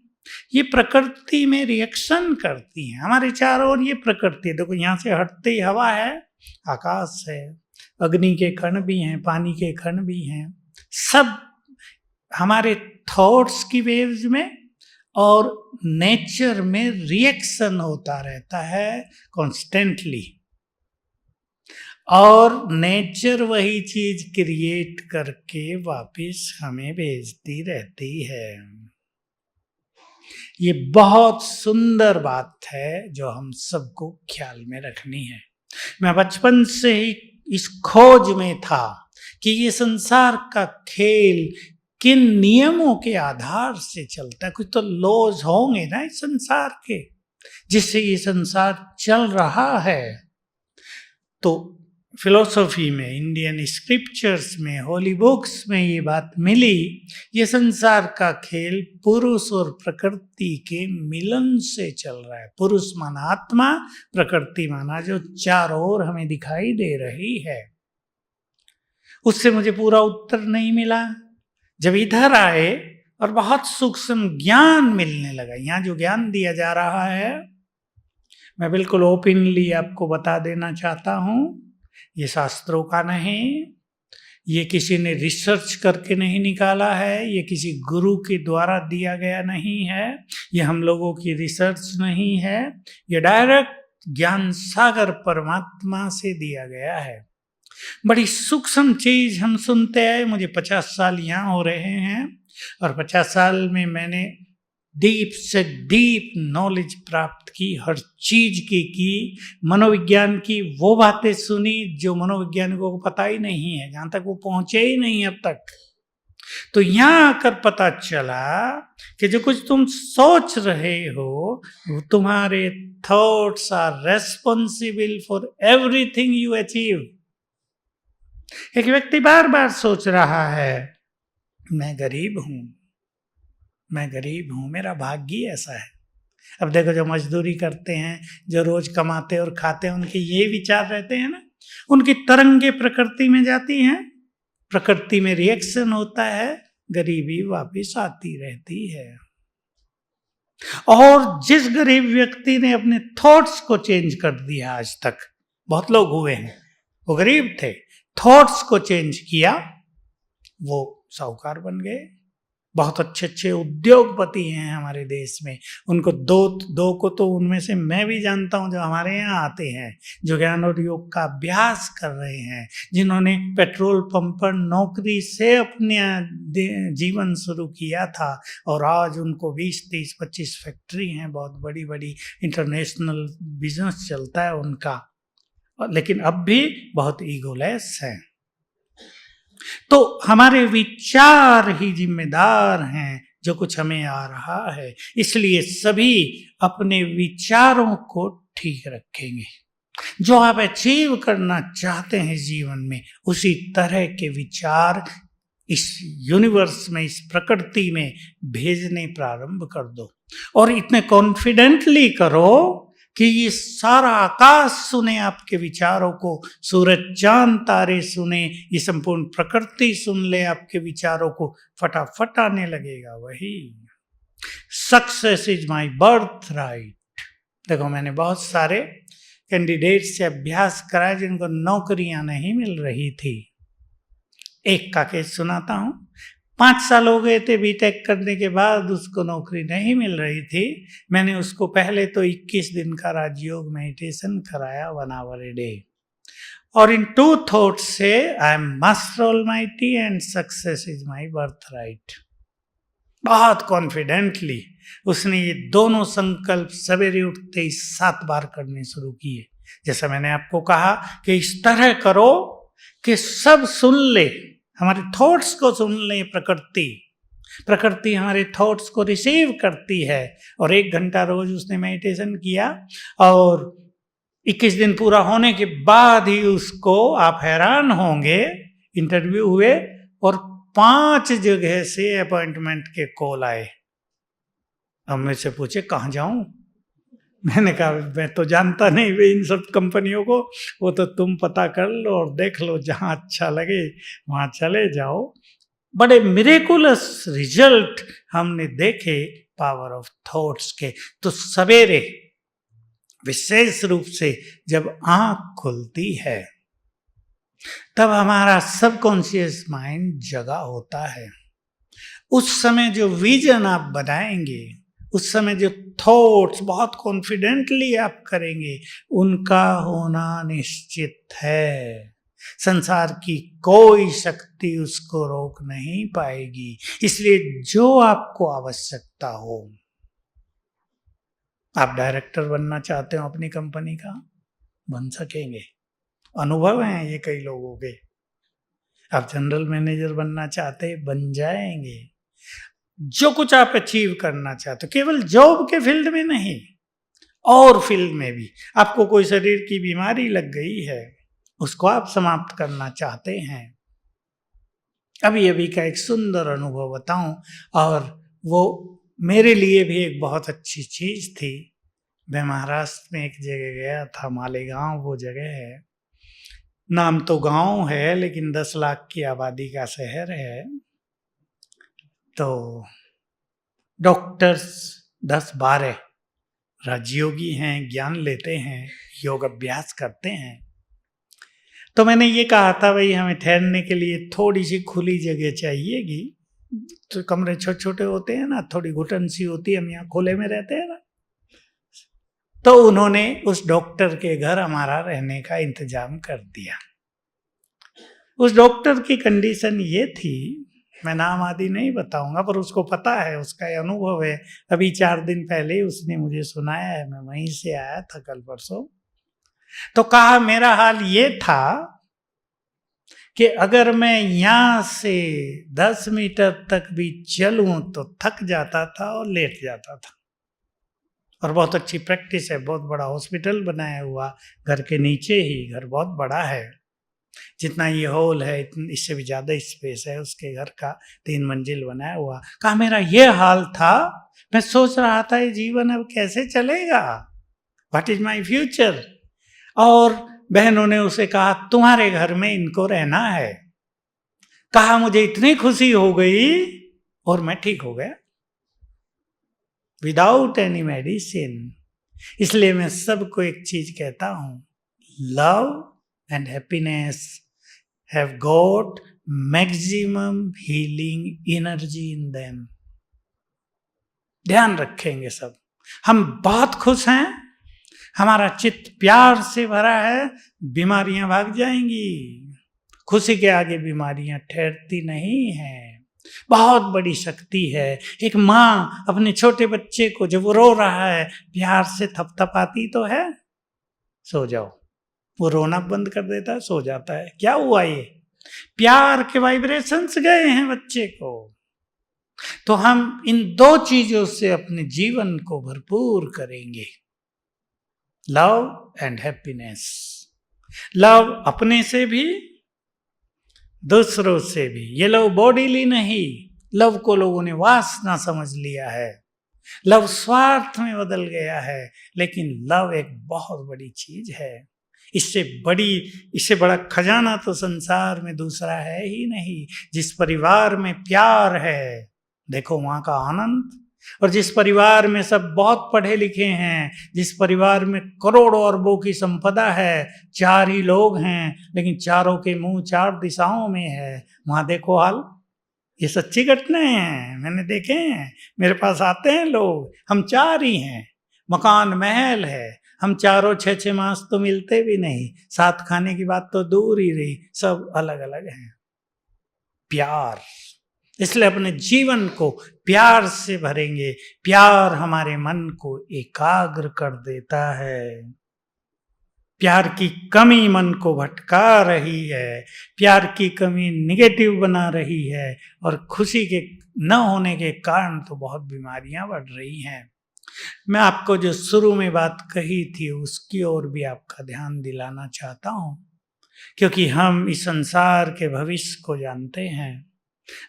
ये प्रकृति में रिएक्शन करती हैं। हमारे चारों ओर ये प्रकृति, देखो यहाँ से हटते ही हवा है, आकाश है, अग्नि के कण भी हैं, पानी के कण भी हैं, सब हमारे थॉट्स की वेव्स में और नेचर में रिएक्शन होता रहता है कॉन्स्टेंटली। और नेचर वही चीज क्रिएट करके वापस हमें भेजती रहती है। ये बहुत सुंदर बात है जो हम सबको ख्याल में रखनी है। मैं बचपन से ही इस खोज में था कि ये संसार का खेल किन नियमों के आधार से चलता है। कुछ तो लॉज होंगे ना इस संसार के, जिससे ये संसार चल रहा है। तो फिलोसॉफी में, इंडियन स्क्रिप्चर्स में, होली बुक्स में ये बात मिली, ये संसार का खेल पुरुष और प्रकृति के मिलन से चल रहा है। पुरुष माना आत्मा, प्रकृति माना जो चारों ओर हमें दिखाई दे रही है। उससे मुझे पूरा उत्तर नहीं मिला। जब इधर आए और बहुत सूक्ष्म ज्ञान मिलने लगा, यहाँ जो ज्ञान दिया जा रहा है मैं बिल्कुल ओपनली आपको बता देना चाहता हूँ, ये शास्त्रों का नहीं, ये किसी ने रिसर्च करके नहीं निकाला है, ये किसी गुरु के द्वारा दिया गया नहीं है, ये हम लोगों की रिसर्च नहीं है, ये डायरेक्ट ज्ञान सागर परमात्मा से दिया गया है। बड़ी सूक्ष्म चीज हम सुनते आए। मुझे 50 साल यहाँ हो रहे हैं और 50 साल में मैंने डीप से डीप नॉलेज प्राप्त की, हर चीज की मनोविज्ञान की वो बातें सुनी जो मनोवैज्ञानिकों को पता ही नहीं है, जहां तक वो पहुंचे ही नहीं अब तक। तो यहाँ आकर पता चला कि जो कुछ तुम सोच रहे हो, तुम्हारे thoughts are responsible for everything you achieve. एक व्यक्ति बार बार सोच रहा है मैं गरीब हूं, मैं गरीब हूं, मेरा भाग्य ही ऐसा है। अब देखो जो मजदूरी करते हैं, जो रोज कमाते और खाते हैं, उनके ये विचार रहते हैं ना, उनकी तरंगे प्रकृति में जाती हैं, प्रकृति में रिएक्शन होता है, गरीबी वापिस आती रहती है। और जिस गरीब व्यक्ति ने अपने थॉट्स को चेंज कर दिया, आज तक बहुत लोग हुए हैं, वो गरीब थे, थॉट्स को चेंज किया, वो साहूकार बन गए। बहुत अच्छे अच्छे उद्योगपति हैं हमारे देश में। उनको दो को तो उनमें से मैं भी जानता हूं, जो हमारे यहाँ आते हैं, जो ज्ञान और योग का अभ्यास कर रहे हैं, जिन्होंने पेट्रोल पंप पर नौकरी से अपने जीवन शुरू किया था और आज उनको 20, 30, 25 फैक्ट्री हैं, बहुत बड़ी बड़ी इंटरनेशनल बिजनेस चलता है उनका, लेकिन अब भी बहुत ईगोलेस हैं। तो हमारे विचार ही जिम्मेदार हैं जो कुछ हमें आ रहा है, इसलिए सभी अपने विचारों को ठीक रखेंगे। जो आप अचीव करना चाहते हैं जीवन में, उसी तरह के विचार इस यूनिवर्स में, इस प्रकृति में भेजने प्रारंभ कर दो। और इतने कॉन्फिडेंटली करो कि ये सारा आकाश सुने आपके विचारों को, सूरज चांद तारे सुने, ये संपूर्ण प्रकृति सुन ले आपके विचारों को, फटाफट आने लगेगा वही। Success is my birth right. देखो मैंने बहुत सारे कैंडिडेट से अभ्यास कराया जिनको नौकरियां नहीं मिल रही थी। एक का केस सुनाता हूं। 5 साल हो गए थे बीटेक करने के बाद, उसको नौकरी नहीं मिल रही थी। मैंने उसको पहले तो 21 दिन का राजयोग मेडिटेशन कराया, 1 hour a day, और इन 2 थॉट्स से I am master almighty and success is my birth right. बहुत कॉन्फिडेंटली उसने ये दोनों संकल्प सवेरे उठते ही 7 बार करने शुरू किए। जैसा मैंने आपको कहा कि इस तरह करो कि सब सुन ले, हमारे थॉट्स को सुन ले प्रकृति हमारे थॉट्स को रिसीव करती है। और 1 घंटा रोज उसने मेडिटेशन किया और 21 दिन पूरा होने के बाद ही उसको, आप हैरान होंगे, इंटरव्यू हुए और 5 जगह से अपॉइंटमेंट के कॉल आए। अब मुझसे पूछे कहाँ जाऊं? मैंने कहा मैं तो जानता नहीं वे इन सब कंपनियों को, वो तो तुम पता कर लो और देख लो, जहां अच्छा लगे वहां चले जाओ। बड़े मिरेकुलस रिजल्ट हमने देखे पावर ऑफ थॉट्स के। तो सवेरे विशेष रूप से जब आंख खुलती है, तब हमारा सबकॉन्शियस माइंड जगा होता है। उस समय जो विजन आप बनाएंगे, उस समय जो थॉट्स बहुत कॉन्फिडेंटली आप करेंगे, उनका होना निश्चित है। संसार की कोई शक्ति उसको रोक नहीं पाएगी। इसलिए जो आपको आवश्यकता हो, आप डायरेक्टर बनना चाहते हो अपनी कंपनी का, बन सकेंगे, अनुभव हैं ये कई लोगों के। आप जनरल मैनेजर बनना चाहते हैं, बन जाएंगे। जो कुछ आप अचीव करना चाहते हो, केवल जॉब के फील्ड में नहीं, और फील्ड में भी, आपको कोई शरीर की बीमारी लग गई है, उसको आप समाप्त करना चाहते हैं। अभी अभी का एक सुंदर अनुभव बताऊं, और वो मेरे लिए भी एक बहुत अच्छी चीज थी। मैं महाराष्ट्र में एक जगह गया था, मालेगांव वो जगह है, नाम तो गांव है लेकिन 10 लाख की आबादी का शहर है। तो डॉक्टर्स 10-12 राजयोगी हैं, ज्ञान लेते हैं, योग अभ्यास करते हैं। तो मैंने ये कहा था भाई हमें ठहरने के लिए थोड़ी सी खुली जगह चाहिएगी। तो कमरे छोटे छोटे होते हैं ना, थोड़ी घुटन सी होती है, हम यहाँ खुले में रहते हैं ना। तो उन्होंने उस डॉक्टर के घर हमारा रहने का इंतजाम कर दिया। उस डॉक्टर की कंडीशन ये थी, मैं नाम आदि नहीं बताऊंगा, पर उसको पता है, उसका अनुभव है। अभी 4 दिन पहले ही उसने मुझे सुनाया है, मैं वहीं से आया था कल परसों। तो कहा मेरा हाल ये था कि अगर मैं यहाँ से 10 मीटर तक भी चलूं तो थक जाता था और लेट जाता था। और बहुत अच्छी प्रैक्टिस है, बहुत बड़ा हॉस्पिटल बनाया हुआ घर के नीचे ही, घर बहुत बड़ा है। जितना ये हॉल है इससे भी ज्यादा स्पेस है उसके घर का, 3 मंजिल बनाया हुआ। कहा मेरा ये हाल था, मैं सोच रहा था ये जीवन अब कैसे चलेगा, व्हाट इज माई फ्यूचर। और बहनों ने उसे कहा तुम्हारे घर में इनको रहना है। कहा मुझे इतनी खुशी हो गई और मैं ठीक हो गया विदाउट एनी मेडिसिन। इसलिए मैं सबको एक चीज कहता हूं, love and happiness have got maximum healing energy in them. ध्यान रखेंगे सब, हम बहुत खुश हैं, हमारा चित्त प्यार से भरा है, बीमारियां भाग जाएंगी। खुशी के आगे बीमारियां ठहरती नहीं हैं। बहुत बड़ी शक्ति है। एक माँ अपने छोटे बच्चे को जब वो रो रहा है प्यार से थपथपाती तो है, सो जाओ, वो रोना बंद कर देता है, सो जाता है। क्या हुआ, ये प्यार के वाइब्रेशंस गए हैं बच्चे को। तो हम इन 2 चीजों से अपने जीवन को भरपूर करेंगे, लव एंड हैप्पीनेस। लव अपने से भी दूसरों से भी। ये लव बॉडीली नहीं, लव को लोगों ने वासना समझ लिया है, लव स्वार्थ में बदल गया है। लेकिन लव एक बहुत बड़ी चीज है, इससे बड़ा खजाना तो संसार में दूसरा है ही नहीं। जिस परिवार में प्यार है, देखो वहां का आनंद। और जिस परिवार में सब बहुत पढ़े लिखे हैं, जिस परिवार में करोड़ों अरबों की संपदा है, 4 ही लोग हैं लेकिन चारों के मुंह 4 दिशाओं में है, वहां देखो हाल। ये सच्ची घटनाएं हैं, मैंने देखे हैं, मेरे पास आते हैं लोग, हम 4 ही हैं, मकान महल है, हम चारों 6-6 मास तो मिलते भी नहीं, साथ खाने की बात तो दूर ही रही, सब अलग अलग हैं। प्यार, इसलिए अपने जीवन को प्यार से भरेंगे। प्यार हमारे मन को एकाग्र कर देता है। प्यार की कमी मन को भटका रही है, प्यार की कमी निगेटिव बना रही है, और खुशी के न होने के कारण तो बहुत बीमारियां बढ़ रही हैं। मैं आपको जो शुरू में बात कही थी उसकी ओर भी आपका ध्यान दिलाना चाहता हूं, क्योंकि हम इस संसार के भविष्य को जानते हैं।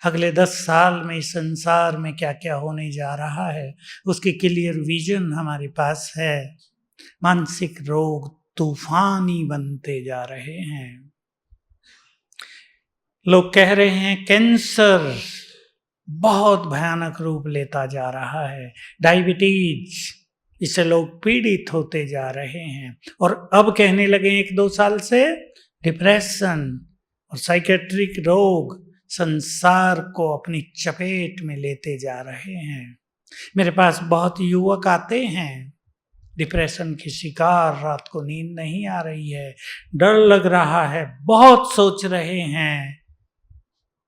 अगले 10 साल में इस संसार में क्या क्या होने जा रहा है उसकी क्लियर विजन हमारे पास है। मानसिक रोग तूफानी बनते जा रहे हैं। लोग कह रहे हैं कैंसर बहुत भयानक रूप लेता जा रहा है, डायबिटीज, इससे लोग पीड़ित होते जा रहे हैं। और अब कहने लगे 1-2 साल से डिप्रेशन और साइकेट्रिक रोग संसार को अपनी चपेट में लेते जा रहे हैं। मेरे पास बहुत युवक आते हैं, डिप्रेशन की शिकार, रात को नींद नहीं आ रही है, डर लग रहा है, बहुत सोच रहे हैं,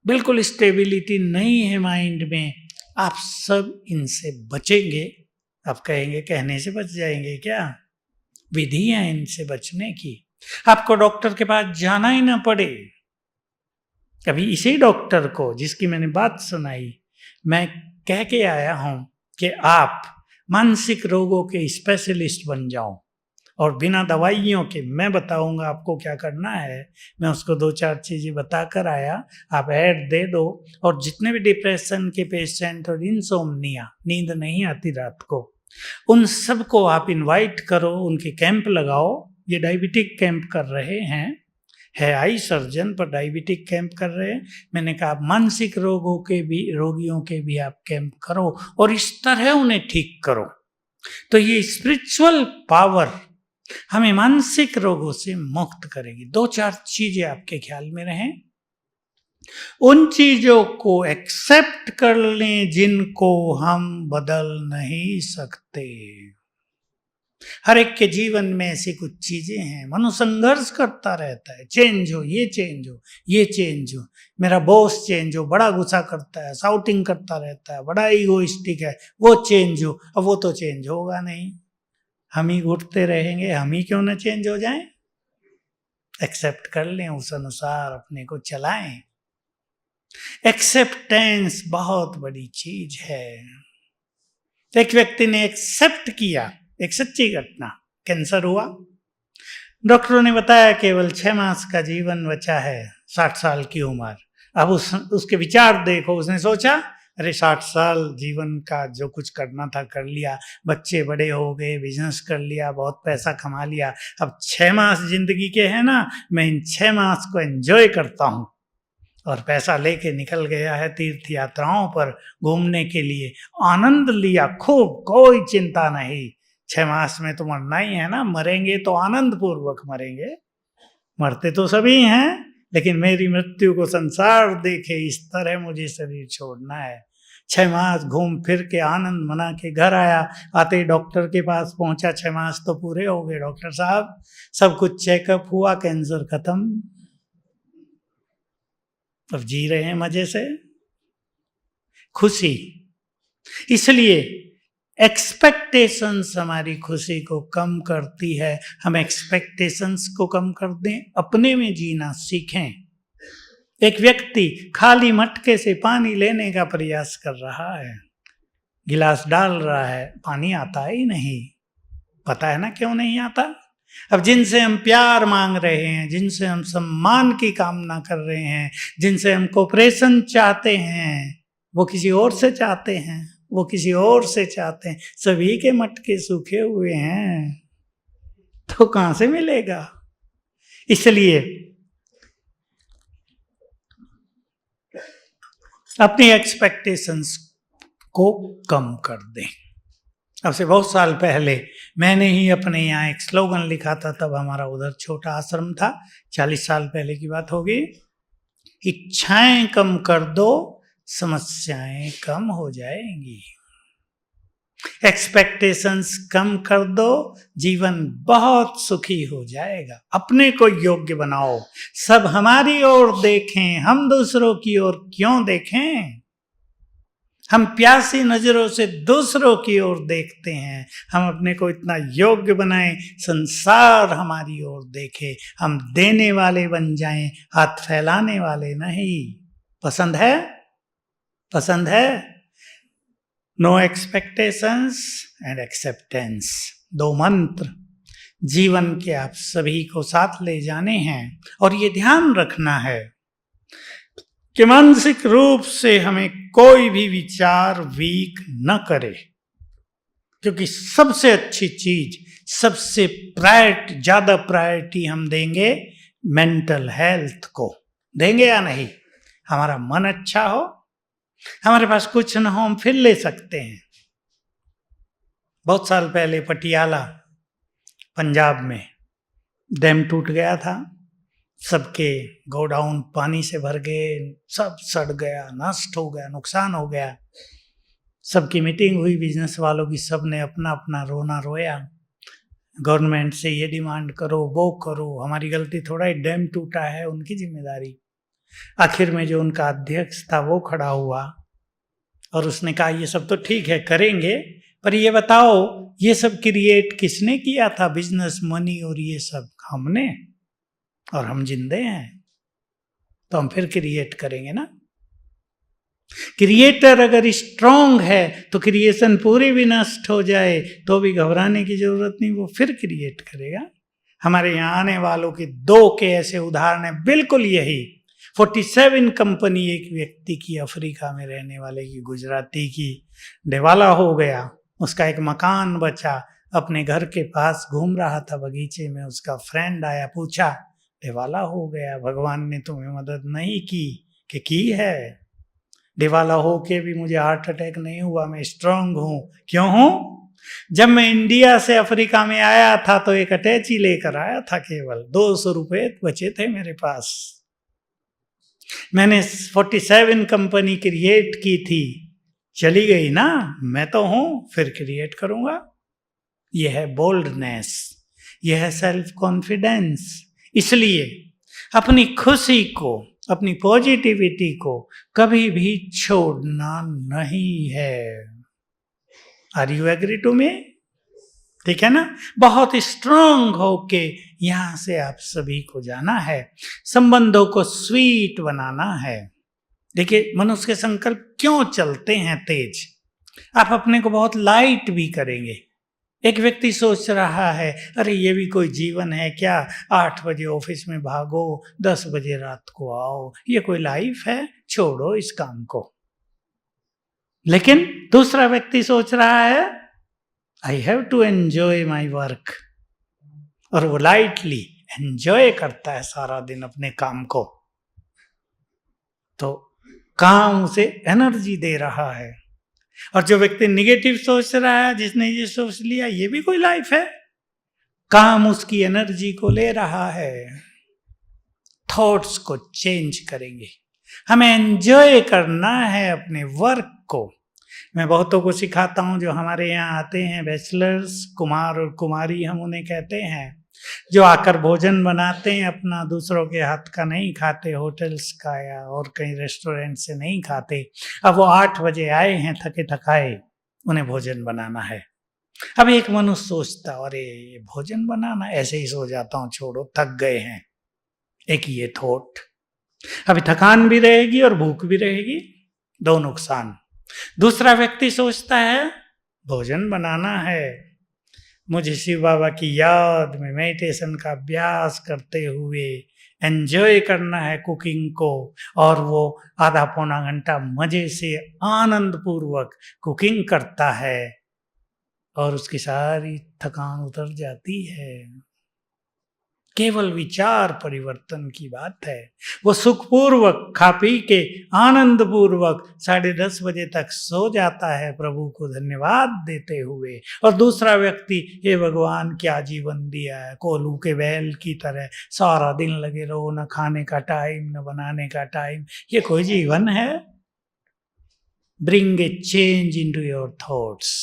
बिल्कुल स्टेबिलिटी नहीं है माइंड में। आप सब इनसे बचेंगे। आप कहेंगे कहने से बच जाएंगे क्या? विधि है इनसे बचने की। आपको डॉक्टर के पास जाना ही ना पड़े। कभी इसी डॉक्टर को जिसकी मैंने बात सुनाई, मैं कह के आया हूं कि आप मानसिक रोगों के स्पेशलिस्ट बन जाओ, और बिना दवाइयों के मैं बताऊंगा आपको क्या करना है। मैं उसको 2-4 चीजें बताकर आया, आप ऐड दे दो। और जितने भी डिप्रेशन के पेशेंट और इंसोम्निया, नींद नहीं आती रात को, उन सबको आप इनवाइट करो, उनके कैंप लगाओ। ये डायबिटिक कैंप कर रहे हैं, है आई सर्जन पर डायबिटिक कैंप कर रहे हैं। मैंने कहा मानसिक रोगियों के भी आप कैंप करो और इस तरह उन्हें ठीक करो। तो ये स्पिरिचुअल पावर हमें मानसिक रोगों से मुक्त करेगी। 2-4 चीजें आपके ख्याल में रहें, उन चीजों को एक्सेप्ट कर लें जिनको हम बदल नहीं सकते। हर एक के जीवन में ऐसी कुछ चीजें हैं, मनुष्य संघर्ष करता रहता है, चेंज हो, ये चेंज हो, ये चेंज हो, मेरा बॉस चेंज हो, बड़ा गुस्सा करता है, शाउटिंग करता रहता है, बड़ा ईगोइस्टिक है, वो चेंज हो। अब वो तो चेंज होगा नहीं, हम ही घुटते रहेंगे, हम ही क्यों ना चेंज हो जाएं? एक्सेप्ट कर लें, उस अनुसार अपने को चलाएं। एक्सेप्टेंस बहुत बड़ी चीज है। एक व्यक्ति ने एक्सेप्ट किया, एक सच्ची घटना, कैंसर हुआ, डॉक्टरों ने बताया केवल 6 मास का जीवन बचा है, 60 साल की उम्र। अब उसके विचार देखो, उसने सोचा अरे 60 साल जीवन का जो कुछ करना था कर लिया, बच्चे बड़े हो गए, बिजनेस कर लिया, बहुत पैसा कमा लिया, अब 6 मास जिंदगी के हैं ना, मैं इन 6 मास को एंजॉय करता हूँ। और पैसा लेके निकल गया है तीर्थ यात्राओं पर घूमने के लिए, आनंद लिया खूब, कोई चिंता नहीं। 6 मास में तो मरना ही है ना, मरेंगे तो आनंद पूर्वक मरेंगे, मरते तो सभी हैं, लेकिन मेरी मृत्यु को संसार देखे इस तरह मुझे शरीर छोड़ना है। 6 मास घूम फिर के आनंद मना के घर आया, आते ही डॉक्टर के पास पहुंचा, 6 मास तो पूरे हो गए डॉक्टर साहब, सब कुछ चेकअप हुआ, कैंसर खत्म, अब जी रहे हैं मजे से, खुशी। इसलिए एक्सपेक्टेशंस हमारी खुशी को कम करती है। हम एक्सपेक्टेशंस को कम कर दें, अपने में जीना सीखें। एक व्यक्ति खाली मटके से पानी लेने का प्रयास कर रहा है, गिलास डाल रहा है, पानी आता ही नहीं। पता है ना क्यों नहीं आता? अब जिनसे हम प्यार मांग रहे हैं, जिनसे हम सम्मान की कामना कर रहे हैं, जिनसे हम कोऑपरेशन चाहते हैं, वो किसी और से चाहते हैं, वो किसी और से चाहते हैं, सभी के मटके सूखे हुए हैं, तो कहां से मिलेगा? इसलिए अपनी एक्सपेक्टेशंस को कम कर दें। अब से बहुत साल पहले मैंने ही अपने यहाँ एक स्लोगन लिखा था, तब हमारा उधर छोटा आश्रम था, 40 साल पहले की बात होगी। इच्छाएं कम कर दो, समस्याएं कम हो जाएंगी। एक्सपेक्टेशंस कम कर दो, जीवन बहुत सुखी हो जाएगा। अपने को योग्य बनाओ, सब हमारी ओर देखें, हम दूसरों की ओर क्यों देखें? हम प्यासी नजरों से दूसरों की ओर देखते हैं, हम अपने को इतना योग्य बनाएं, संसार हमारी ओर देखे, हम देने वाले बन जाएं, हाथ फैलाने वाले नहीं। पसंद है? पसंद है? नो एक्सपेक्टेशंस एंड एक्सेप्टेंस, 2 मंत्र जीवन के आप सभी को साथ ले जाने हैं। और ये ध्यान रखना है कि मानसिक रूप से हमें कोई भी विचार वीक न करे, क्योंकि सबसे अच्छी चीज, सबसे ज्यादा प्रायोरिटी हम देंगे मेंटल हेल्थ को। देंगे या नहीं? हमारा मन अच्छा हो, हमारे पास कुछ न हो, हम फिर ले सकते हैं। बहुत साल पहले पटियाला पंजाब में डैम टूट गया था, सबके गोडाउन पानी से भर गए, सब सड़ गया, नष्ट हो गया, नुकसान हो गया। सबकी मीटिंग हुई बिजनेस वालों की, सब ने अपना अपना रोना रोया, गवर्नमेंट से ये डिमांड करो, वो करो, हमारी गलती थोड़ा ही, डैम टूटा है, उनकी जिम्मेदारी। आखिर में जो उनका अध्यक्ष था वो खड़ा हुआ और उसने कहा ये सब तो ठीक है, करेंगे, पर ये बताओ ये सब क्रिएट किसने किया था? बिजनेस, मनी और ये सब हमने, और हम जिंदे हैं तो हम फिर क्रिएट करेंगे ना। क्रिएटर अगर स्ट्रांग है तो क्रिएशन पूरी भी नष्ट हो जाए तो भी घबराने की जरूरत नहीं, वो फिर क्रिएट करेगा। हमारे यहाँ आने वालों के 2 के ऐसे उदाहरण है, बिल्कुल यही। 47 कंपनी एक व्यक्ति की, अफ्रीका में रहने वाले की, गुजराती की, दिवाला हो गया। उसका एक मकान बचा, अपने घर के पास घूम रहा था बगीचे में, उसका फ्रेंड आया, पूछा दिवाला हो गया, भगवान ने तुम्हें मदद नहीं की? कि की है, दिवाला हो के भी मुझे हार्ट अटैक नहीं हुआ, मैं स्ट्रांग हूं। क्यों हूं? जब मैं इंडिया से अफ्रीका में आया था तो एक अटैची लेकर आया था, केवल 200 रुपए बचे थे मेरे पास। मैंने 47 कंपनी क्रिएट की थी, चली गई ना, मैं तो हूं, फिर क्रिएट करूंगा। यह है बोल्डनेस, यह है सेल्फ कॉन्फिडेंस। इसलिए अपनी खुशी को, अपनी पॉजिटिविटी को कभी भी छोड़ना नहीं है। Are you agree to me? ठीक है ना? बहुत स्ट्रांग होके यहां से आप सभी को जाना है, संबंधों को स्वीट बनाना है। देखिए मनुष्य के संकल्प क्यों चलते हैं तेज? आप अपने को बहुत लाइट भी करेंगे, एक व्यक्ति सोच रहा है, अरे ये भी कोई जीवन है क्या, 8 बजे ऑफिस में भागो, 10 बजे रात को आओ, ये कोई लाइफ है, छोड़ो इस काम को। लेकिन दूसरा व्यक्ति सोच रहा है, I have to enjoy my work, और वो लाइटली एंजॉय करता है सारा दिन अपने काम को। तो काम उसे एनर्जी दे रहा है। और जो व्यक्ति निगेटिव सोच रहा है, जिसने ये सोच लिया ये भी कोई लाइफ है, काम उसकी एनर्जी को ले रहा है। थॉट्स को चेंज करेंगे, हमें एंजॉय करना है अपने वर्क को। मैं बहुतों को सिखाता हूं जो हमारे यहाँ आते हैं, बैचलर्स, कुमार और कुमारी हम उन्हें कहते हैं, जो आकर भोजन बनाते हैं अपना, दूसरों के हाथ का नहीं खाते, होटल्स का या और कहीं रेस्टोरेंट से नहीं खाते। अब वो 8 बजे आए हैं थके थकाए, उन्हें भोजन बनाना है। अब एक मनुष्य सोचता, अरे भोजन बनाना, ऐसे ही सो जाता हूँ, छोड़ो, थक गए हैं। एक ये थॉट, अभी थकान भी रहेगी और भूख भी रहेगी, दो नुकसान। दूसरा व्यक्ति सोचता है भोजन बनाना है, मुझे शिव बाबा की याद में मेडिटेशन का अभ्यास करते हुए एंजॉय करना है कुकिंग को, और वो आधा पौना घंटा मजे से आनंद पूर्वक कुकिंग करता है और उसकी सारी थकान उतर जाती है। केवल विचार परिवर्तन की बात है। वो सुखपूर्वक खा पी के आनंद पूर्वक 10:30 बजे तक सो जाता है प्रभु को धन्यवाद देते हुए। और दूसरा व्यक्ति, हे भगवान क्या जीवन दिया है, कोल्हू के बैल की तरह सारा दिन लगे रहो, न खाने का टाइम न बनाने का टाइम, ये कोई जीवन है? Bring a change into your thoughts.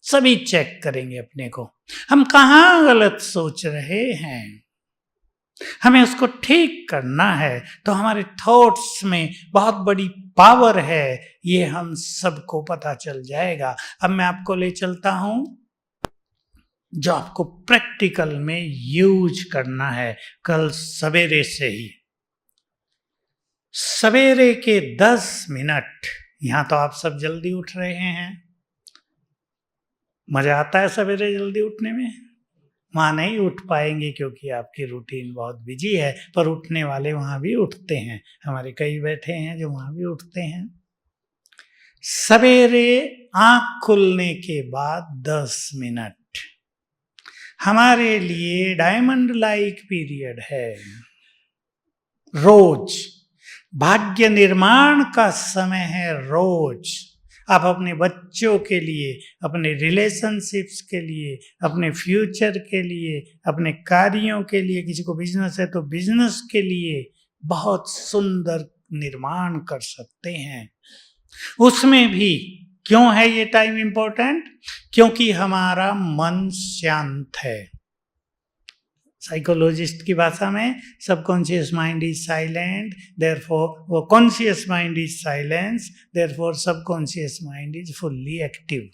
सभी चेक करेंगे अपने को, हम कहाँ गलत सोच रहे हैं, हमें उसको ठीक करना है। तो हमारे थॉट्स में बहुत बड़ी पावर है, ये हम सबको पता चल जाएगा। अब मैं आपको ले चलता हूं जो आपको प्रैक्टिकल में यूज करना है कल सवेरे से ही। सवेरे के 10 मिनट, यहां तो आप सब जल्दी उठ रहे हैं, मजा आता है सवेरे जल्दी उठने में। वहाँ नहीं उठ पाएंगे क्योंकि आपकी रूटीन बहुत बिजी है, पर उठने वाले वहाँ भी उठते हैं। हमारे कई बैठे हैं जो वहाँ भी उठते हैं। सवेरे आँख खुलने के बाद 10 मिनट हमारे लिए डायमंड लाइक पीरियड है। रोज भाग्य निर्माण का समय है। रोज आप अपने बच्चों के लिए, अपने रिलेशनशिप्स के लिए, अपने फ्यूचर के लिए, अपने कार्यों के लिए, किसी को बिजनेस है तो बिजनेस के लिए बहुत सुंदर निर्माण कर सकते हैं। उसमें भी क्यों है ये टाइम इंपॉर्टेंट? क्योंकि हमारा मन शांत है। साइकोलॉजिस्ट की भाषा में subconscious mind is silent, therefore वो conscious mind is silence, therefore subconscious mind is fully active.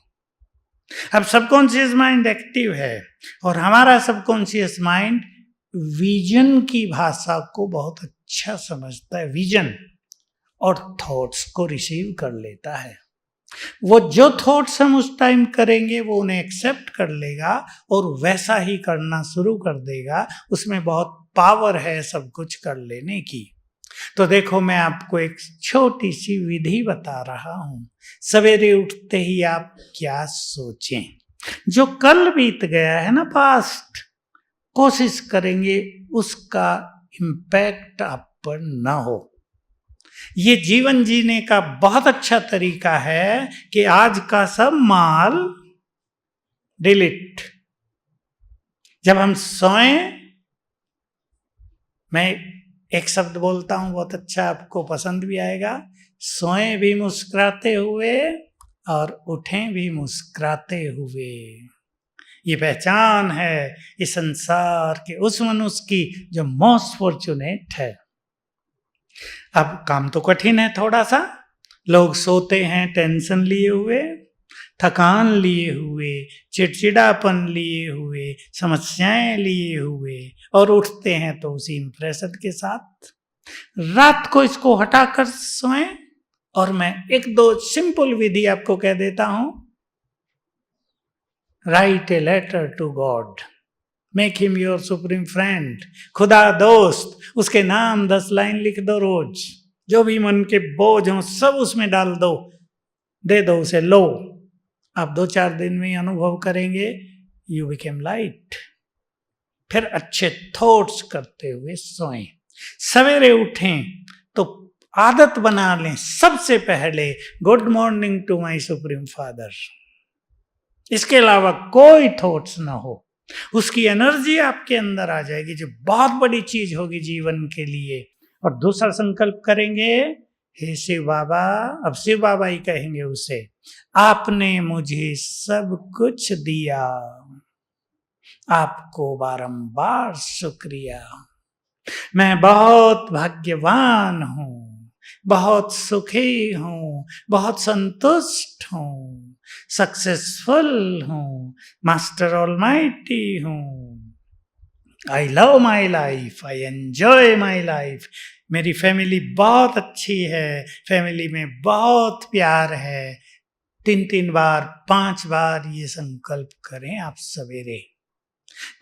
अब सबकॉन्शियस माइंड एक्टिव है और हमारा सबकॉन्शियस माइंड विजन की भाषा को बहुत अच्छा समझता है। विजन और थॉट्स को रिसीव कर लेता है। वो जो थॉट्स हम उस टाइम करेंगे वो उन्हें एक्सेप्ट कर लेगा और वैसा ही करना शुरू कर देगा। उसमें बहुत पावर है सब कुछ कर लेने की। तो देखो, मैं आपको एक छोटी सी विधि बता रहा हूं। सवेरे उठते ही आप क्या सोचें, जो कल बीत गया है ना, पास्ट, कोशिश करेंगे उसका इम्पैक्ट आप पर ना हो। ये जीवन जीने का बहुत अच्छा तरीका है कि आज का सब माल डिलीट। जब हम सोएं, मैं एक शब्द बोलता हूं बहुत अच्छा, आपको पसंद भी आएगा। सोएं भी मुस्कुराते हुए और उठें भी मुस्कुराते हुए। ये पहचान है इस संसार के उस मनुष्य की जो मोस्ट फॉर्चुनेट है। अब काम तो कठिन है थोड़ा सा। लोग सोते हैं टेंशन लिए हुए, थकान लिए हुए, चिड़चिड़ापन लिए हुए, समस्याएं लिए हुए, और उठते हैं तो उसी इंप्रेशन के साथ। रात को इसको हटाकर सोएं। और मैं 1-2 सिंपल विधि आपको कह देता हूं। Write a letter to God, make him your supreme friend, खुदा दोस्त, उसके नाम 10 लाइन लिख दो रोज, जो भी मन के बोझ हों सब उसमें डाल दो, दे दो उसे, लो आप 2-4 दिन में अनुभव करेंगे, यू बिकेम लाइट। फिर अच्छे थॉट्स करते हुए सोएं, सवेरे उठें तो आदत बना लें सबसे पहले good morning to my supreme father, इसके अलावा कोई थॉट्स ना हो, उसकी एनर्जी आपके अंदर आ जाएगी जो बहुत बड़ी चीज होगी जीवन के लिए। और दूसरा संकल्प करेंगे, हे शिव बाबा, अब शिव बाबा ही कहेंगे उसे, आपने मुझे सब कुछ दिया, आपको बारंबार शुक्रिया, मैं बहुत भाग्यवान हूं, बहुत सुखी हूं, बहुत संतुष्ट हूं, सक्सेसफुल हूं, मास्टर ऑलमाइटी हूं, I love my life, I enjoy my life, मेरी फैमिली बहुत अच्छी है, फैमिली में बहुत प्यार है। 3-3 बार 5 बार ये संकल्प करें आप सवेरे।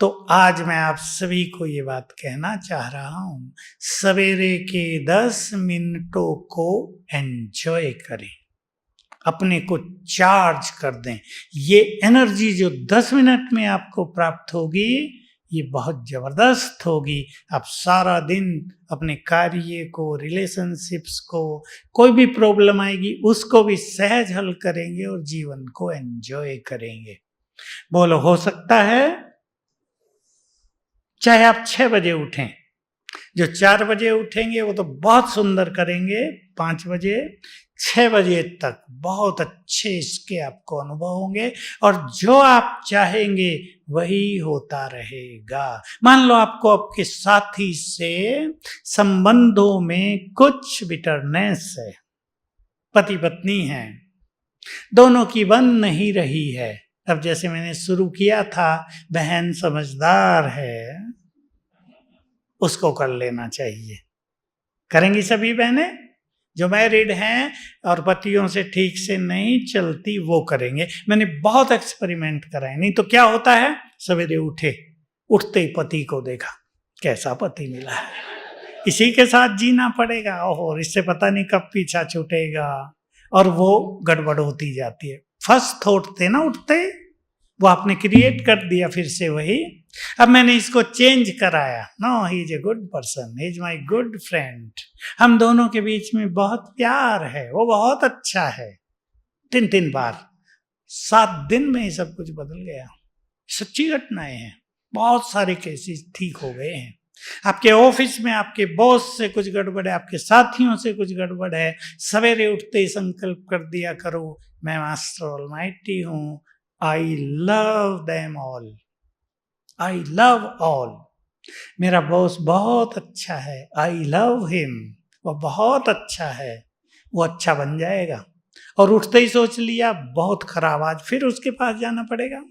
तो आज मैं आप सभी को ये बात कहना चाह रहा हूं, सवेरे के 10 मिनटों को एंजॉय करें, अपने को चार्ज कर दें। ये एनर्जी जो 10 मिनट में आपको प्राप्त होगी ये बहुत जबरदस्त होगी। आप सारा दिन अपने कार्य को, रिलेशनशिप्स को, कोई भी प्रॉब्लम आएगी उसको भी सहज हल करेंगे और जीवन को एंजॉय करेंगे। बोलो, हो सकता है? चाहे आप 6 बजे उठें, जो 4 बजे उठेंगे वो तो बहुत सुंदर करेंगे, 5 बजे 6 बजे तक बहुत अच्छे इसके आपको अनुभव होंगे और जो आप चाहेंगे वही होता रहेगा। मान लो आपको आपके साथी से संबंधों में कुछ बिटरनेस है, पति पत्नी है, दोनों की बन नहीं रही है। अब जैसे मैंने शुरू किया था, बहन समझदार है, उसको कर लेना चाहिए। करेंगी सभी बहनें? जो मैरिड हैं और पतियों से ठीक से नहीं चलती वो करेंगे। मैंने बहुत एक्सपेरिमेंट कराए। नहीं तो क्या होता है, सवेरे उठते ही पति को देखा, कैसा पति मिला है, इसी के साथ जीना पड़ेगा, ओहो इससे पता नहीं कब पीछा छूटेगा, और वो गड़बड़ होती जाती है। फर्स्ट थॉट थे ना उठते, वो आपने क्रिएट कर दिया फिर से वही। अब मैंने इसको चेंज कराया, no he is a good person, he is my good friend, हम दोनों के बीच में बहुत प्यार है, वो बहुत अच्छा है। 3 बार 7 दिन में ही सब कुछ बदल गया। सच्ची घटनाएं हैं, बहुत सारे केसेस ठीक हो गए हैं। आपके ऑफिस में आपके बॉस से कुछ गड़बड़ है, आपके साथियों से कुछ गड़बड़ है, सवेरे उठते ही संकल्प कर दिया करो, मैं मास्टर ऑलमाइटी हूं, I love them all, I love all, मेरा बॉस बहुत अच्छा है, आई लव हिम, वो बहुत अच्छा है, वो अच्छा बन जाएगा। और उठते ही सोच लिया बहुत खराब, आज फिर उसके पास जाना पड़ेगा,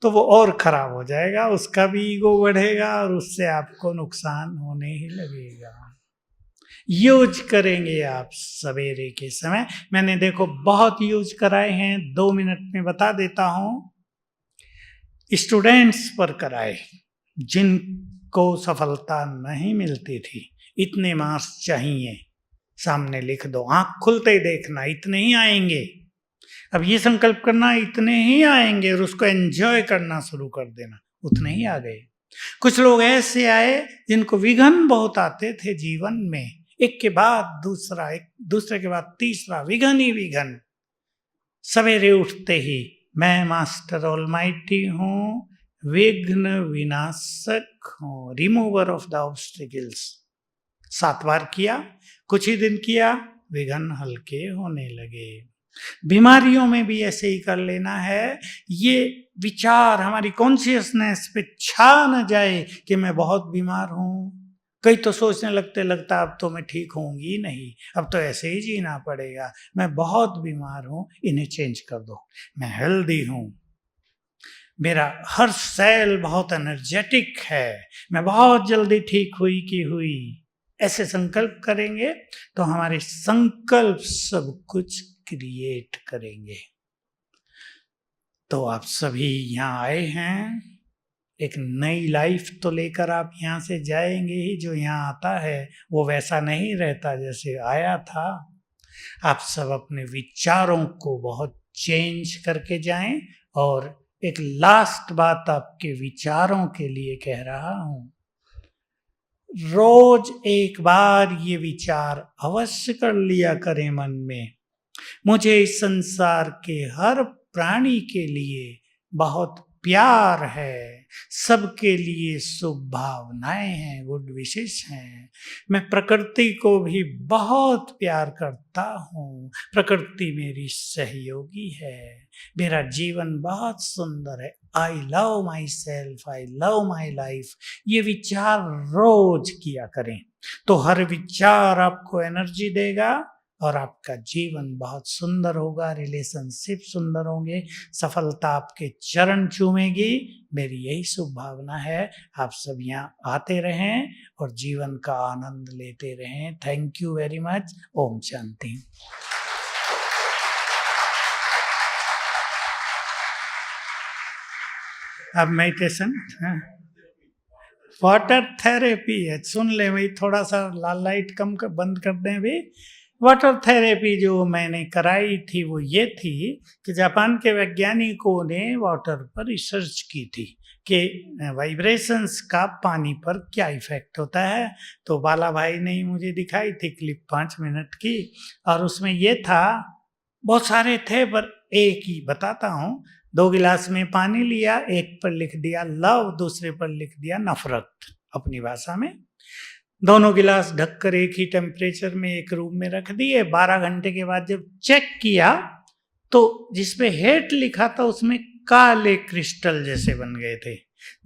तो वो और खराब हो जाएगा, उसका भी ईगो बढ़ेगा और उससे आपको नुकसान होने ही लगेगा। यूज करेंगे आप सवेरे के समय। मैंने देखो बहुत यूज कराए हैं, 2 मिनट में बता देता हूं। स्टूडेंट्स पर कराए जिनको सफलता नहीं मिलती थी, इतने मार्क्स चाहिए, सामने लिख दो, आंख खुलते ही देखना, इतने ही आएंगे। अब ये संकल्प करना इतने ही आएंगे और उसको एंजॉय करना शुरू कर देना, उतने ही आ गए। कुछ लोग ऐसे आए जिनको विघ्न बहुत आते थे जीवन में, एक के बाद दूसरा, एक दूसरे के बाद तीसरा, विघ्न ही विघ्न। सवेरे उठते ही मैं मास्टर ऑलमाइटी हूँ, विघ्न विनाशक हूँ, रिमूवर ऑफ द ऑब्स्टिकल्स। 7 बार किया, कुछ ही दिन किया, विघ्न हल्के होने लगे। बीमारियों में भी ऐसे ही कर लेना है। ये विचार हमारी कॉन्शियसनेस पे छा न जाए कि मैं बहुत बीमार हूं। कई तो सोचने लगता अब तो मैं ठीक होंगी नहीं, अब तो ऐसे ही जीना पड़ेगा, मैं बहुत बीमार हूं, इन्हें चेंज कर दो। मैं हेल्दी हूं, मेरा हर सेल बहुत एनर्जेटिक है, मैं बहुत जल्दी ठीक हुई की हुई। ऐसे संकल्प करेंगे तो हमारे संकल्प सब कुछ क्रिएट करेंगे। तो आप सभी यहाँ आए हैं, एक नई लाइफ तो लेकर आप यहाँ से जाएंगे ही। जो यहाँ आता है वो वैसा नहीं रहता जैसे आया था। आप सब अपने विचारों को बहुत चेंज करके जाएं। और एक लास्ट बात आपके विचारों के लिए कह रहा हूं, रोज एक बार ये विचार अवश्य कर लिया करें मन में, मुझे इस संसार के हर प्राणी के लिए बहुत प्यार है, सबके लिए शुभ भावनाएं हैं, गुड विशेष हैं। मैं प्रकृति को भी बहुत प्यार करता हूँ, प्रकृति मेरी सहयोगी है, मेरा जीवन बहुत सुंदर है। I love my self, I love my life. ये विचार रोज किया करें तो हर विचार आपको एनर्जी देगा और आपका जीवन बहुत सुंदर होगा, रिलेशनशिप सुंदर होंगे, सफलता आपके चरण चूमेगी। मेरी यही शुभ भावना है। आप सब यहाँ आते रहें और जीवन का आनंद लेते रहें। Thank you very much. ओम शांति। अब मेडिटेशन, वाटर थेरेपी है, सुन ले भाई, थोड़ा सा लाल लाइट कम कर, बंद कर दें भी। वाटर थेरेपी जो मैंने कराई थी वो ये थी कि जापान के वैज्ञानिकों ने वाटर पर रिसर्च की थी कि वाइब्रेशंस का पानी पर क्या इफेक्ट होता है। तो बाला भाई ने मुझे दिखाई थी क्लिप 5 मिनट की, और उसमें ये था, बहुत सारे थे पर एक ही बताता हूँ। 2 गिलास में पानी लिया, एक पर लिख दिया लव, दूसरे पर लिख दिया नफरत अपनी भाषा में। दोनों गिलास ढककर एक ही टेम्परेचर में एक रूम में रख दिए। 12 घंटे के बाद जब चेक किया तो जिसपे हेट लिखा था उसमें काले क्रिस्टल जैसे बन गए थे,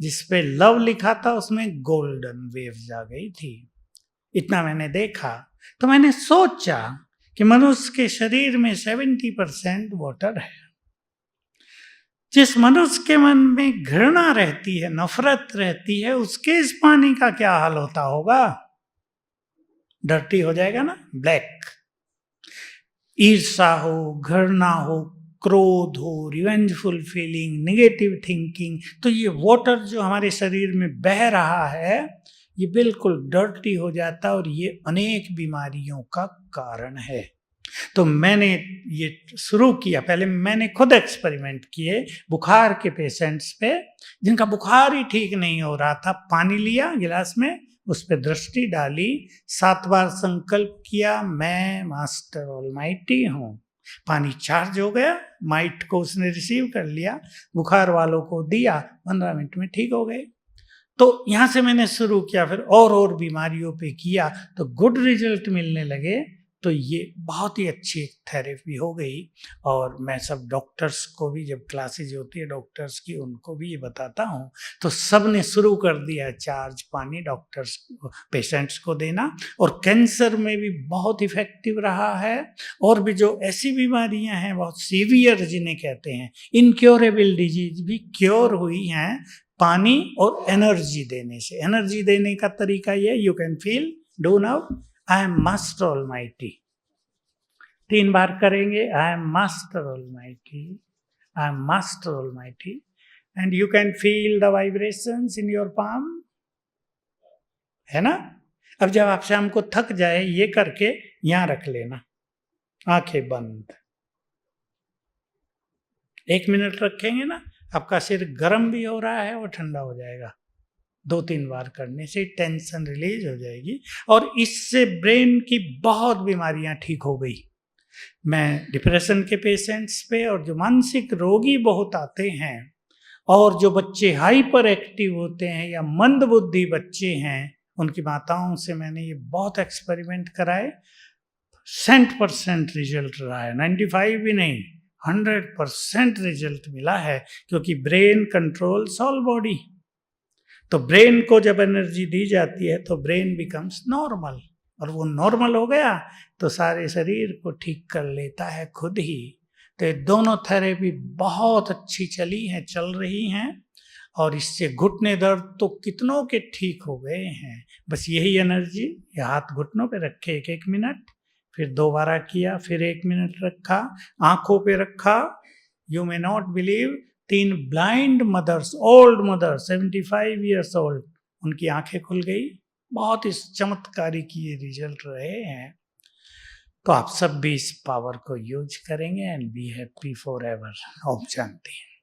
जिसपे लव लिखा था उसमें गोल्डन वेव्स आ गई थी। इतना मैंने देखा तो मैंने सोचा कि मनुष्य के शरीर में 70% वाटर है। जिस मनुष्य के मन में घृणा रहती है, नफरत रहती है, उसके इस पानी का क्या हाल होता होगा? डर्टी हो जाएगा ना, ब्लैक। ईर्षा हो, घृणा हो, क्रोध हो, रिवेंजफुल फीलिंग, नेगेटिव थिंकिंग, तो ये वाटर जो हमारे शरीर में बह रहा है ये बिल्कुल डर्टी हो जाता है और ये अनेक बीमारियों का कारण है। तो मैंने ये शुरू किया, पहले मैंने खुद एक्सपेरिमेंट किए बुखार के पेशेंट्स पे, जिनका बुखार ही ठीक नहीं हो रहा था। पानी लिया गिलास में, उस पर दृष्टि डाली, 7 बार संकल्प किया, मैं मास्टर ऑलमाइटी हूँ। पानी चार्ज हो गया, माइट को उसने रिसीव कर लिया, बुखार वालों को दिया, 15 मिनट में ठीक हो गए। तो यहाँ से मैंने शुरू किया, फिर और बीमारियों पे किया तो गुड रिजल्ट मिलने लगे। तो ये बहुत ही अच्छी एक थेरेपी हो गई। और मैं सब डॉक्टर्स को भी, जब क्लासेज होती है डॉक्टर्स की, उनको भी ये बताता हूँ। तो सब ने शुरू कर दिया चार्ज पानी डॉक्टर्स पेशेंट्स को देना, और कैंसर में भी बहुत इफेक्टिव रहा है। और भी जो ऐसी बीमारियां हैं बहुत सीवियर जिन्हें कहते हैं, इनक्योरेबल डिजीज भी क्योर हुई हैं पानी और एनर्जी देने से। एनर्जी देने का तरीका ये, you can feel, do now, I am master almighty. 3 बार करेंगे, I am master almighty, I am master almighty, and you can feel the vibrations in your palm, है ना। अब जब आप शाम को थक जाए, ये करके यहां रख लेना, आंखें बंद, 1 मिनट रखेंगे ना, आपका सिर गर्म भी हो रहा है वो ठंडा हो जाएगा। 2-3 बार करने से टेंशन रिलीज हो जाएगी, और इससे ब्रेन की बहुत बीमारियां ठीक हो गई। मैं डिप्रेशन के पेशेंट्स पे, और जो मानसिक रोगी बहुत आते हैं, और जो बच्चे हाइपर एक्टिव होते हैं या मंद बुद्धि बच्चे हैं, उनकी माताओं से मैंने ये बहुत एक्सपेरिमेंट कराए। 100% रिजल्ट रहा है, 95 भी नहीं, 100% रिजल्ट मिला है, क्योंकि ब्रेन कंट्रोल्स ऑल बॉडी। तो ब्रेन को जब एनर्जी दी जाती है तो ब्रेन बिकम्स नॉर्मल, और वो नॉर्मल हो गया तो सारे शरीर को ठीक कर लेता है खुद ही। तो ये दोनों थेरेपी बहुत अच्छी चली हैं, चल रही हैं, और इससे घुटने दर्द तो कितनों के ठीक हो गए हैं। बस यही एनर्जी, ये हाथ घुटनों पे रखे 1-1 मिनट, फिर दोबारा किया, फिर 1 मिनट रखा, आंखों पे रखा। You may not believe, 3 blind mothers, old mother 75 years old, उनकी आंखें खुल गई। बहुत इस चमत्कारी की ये रिजल्ट रहे हैं। तो आप सब भी इस पावर को यूज करेंगे and be happy forever. ओम शांति।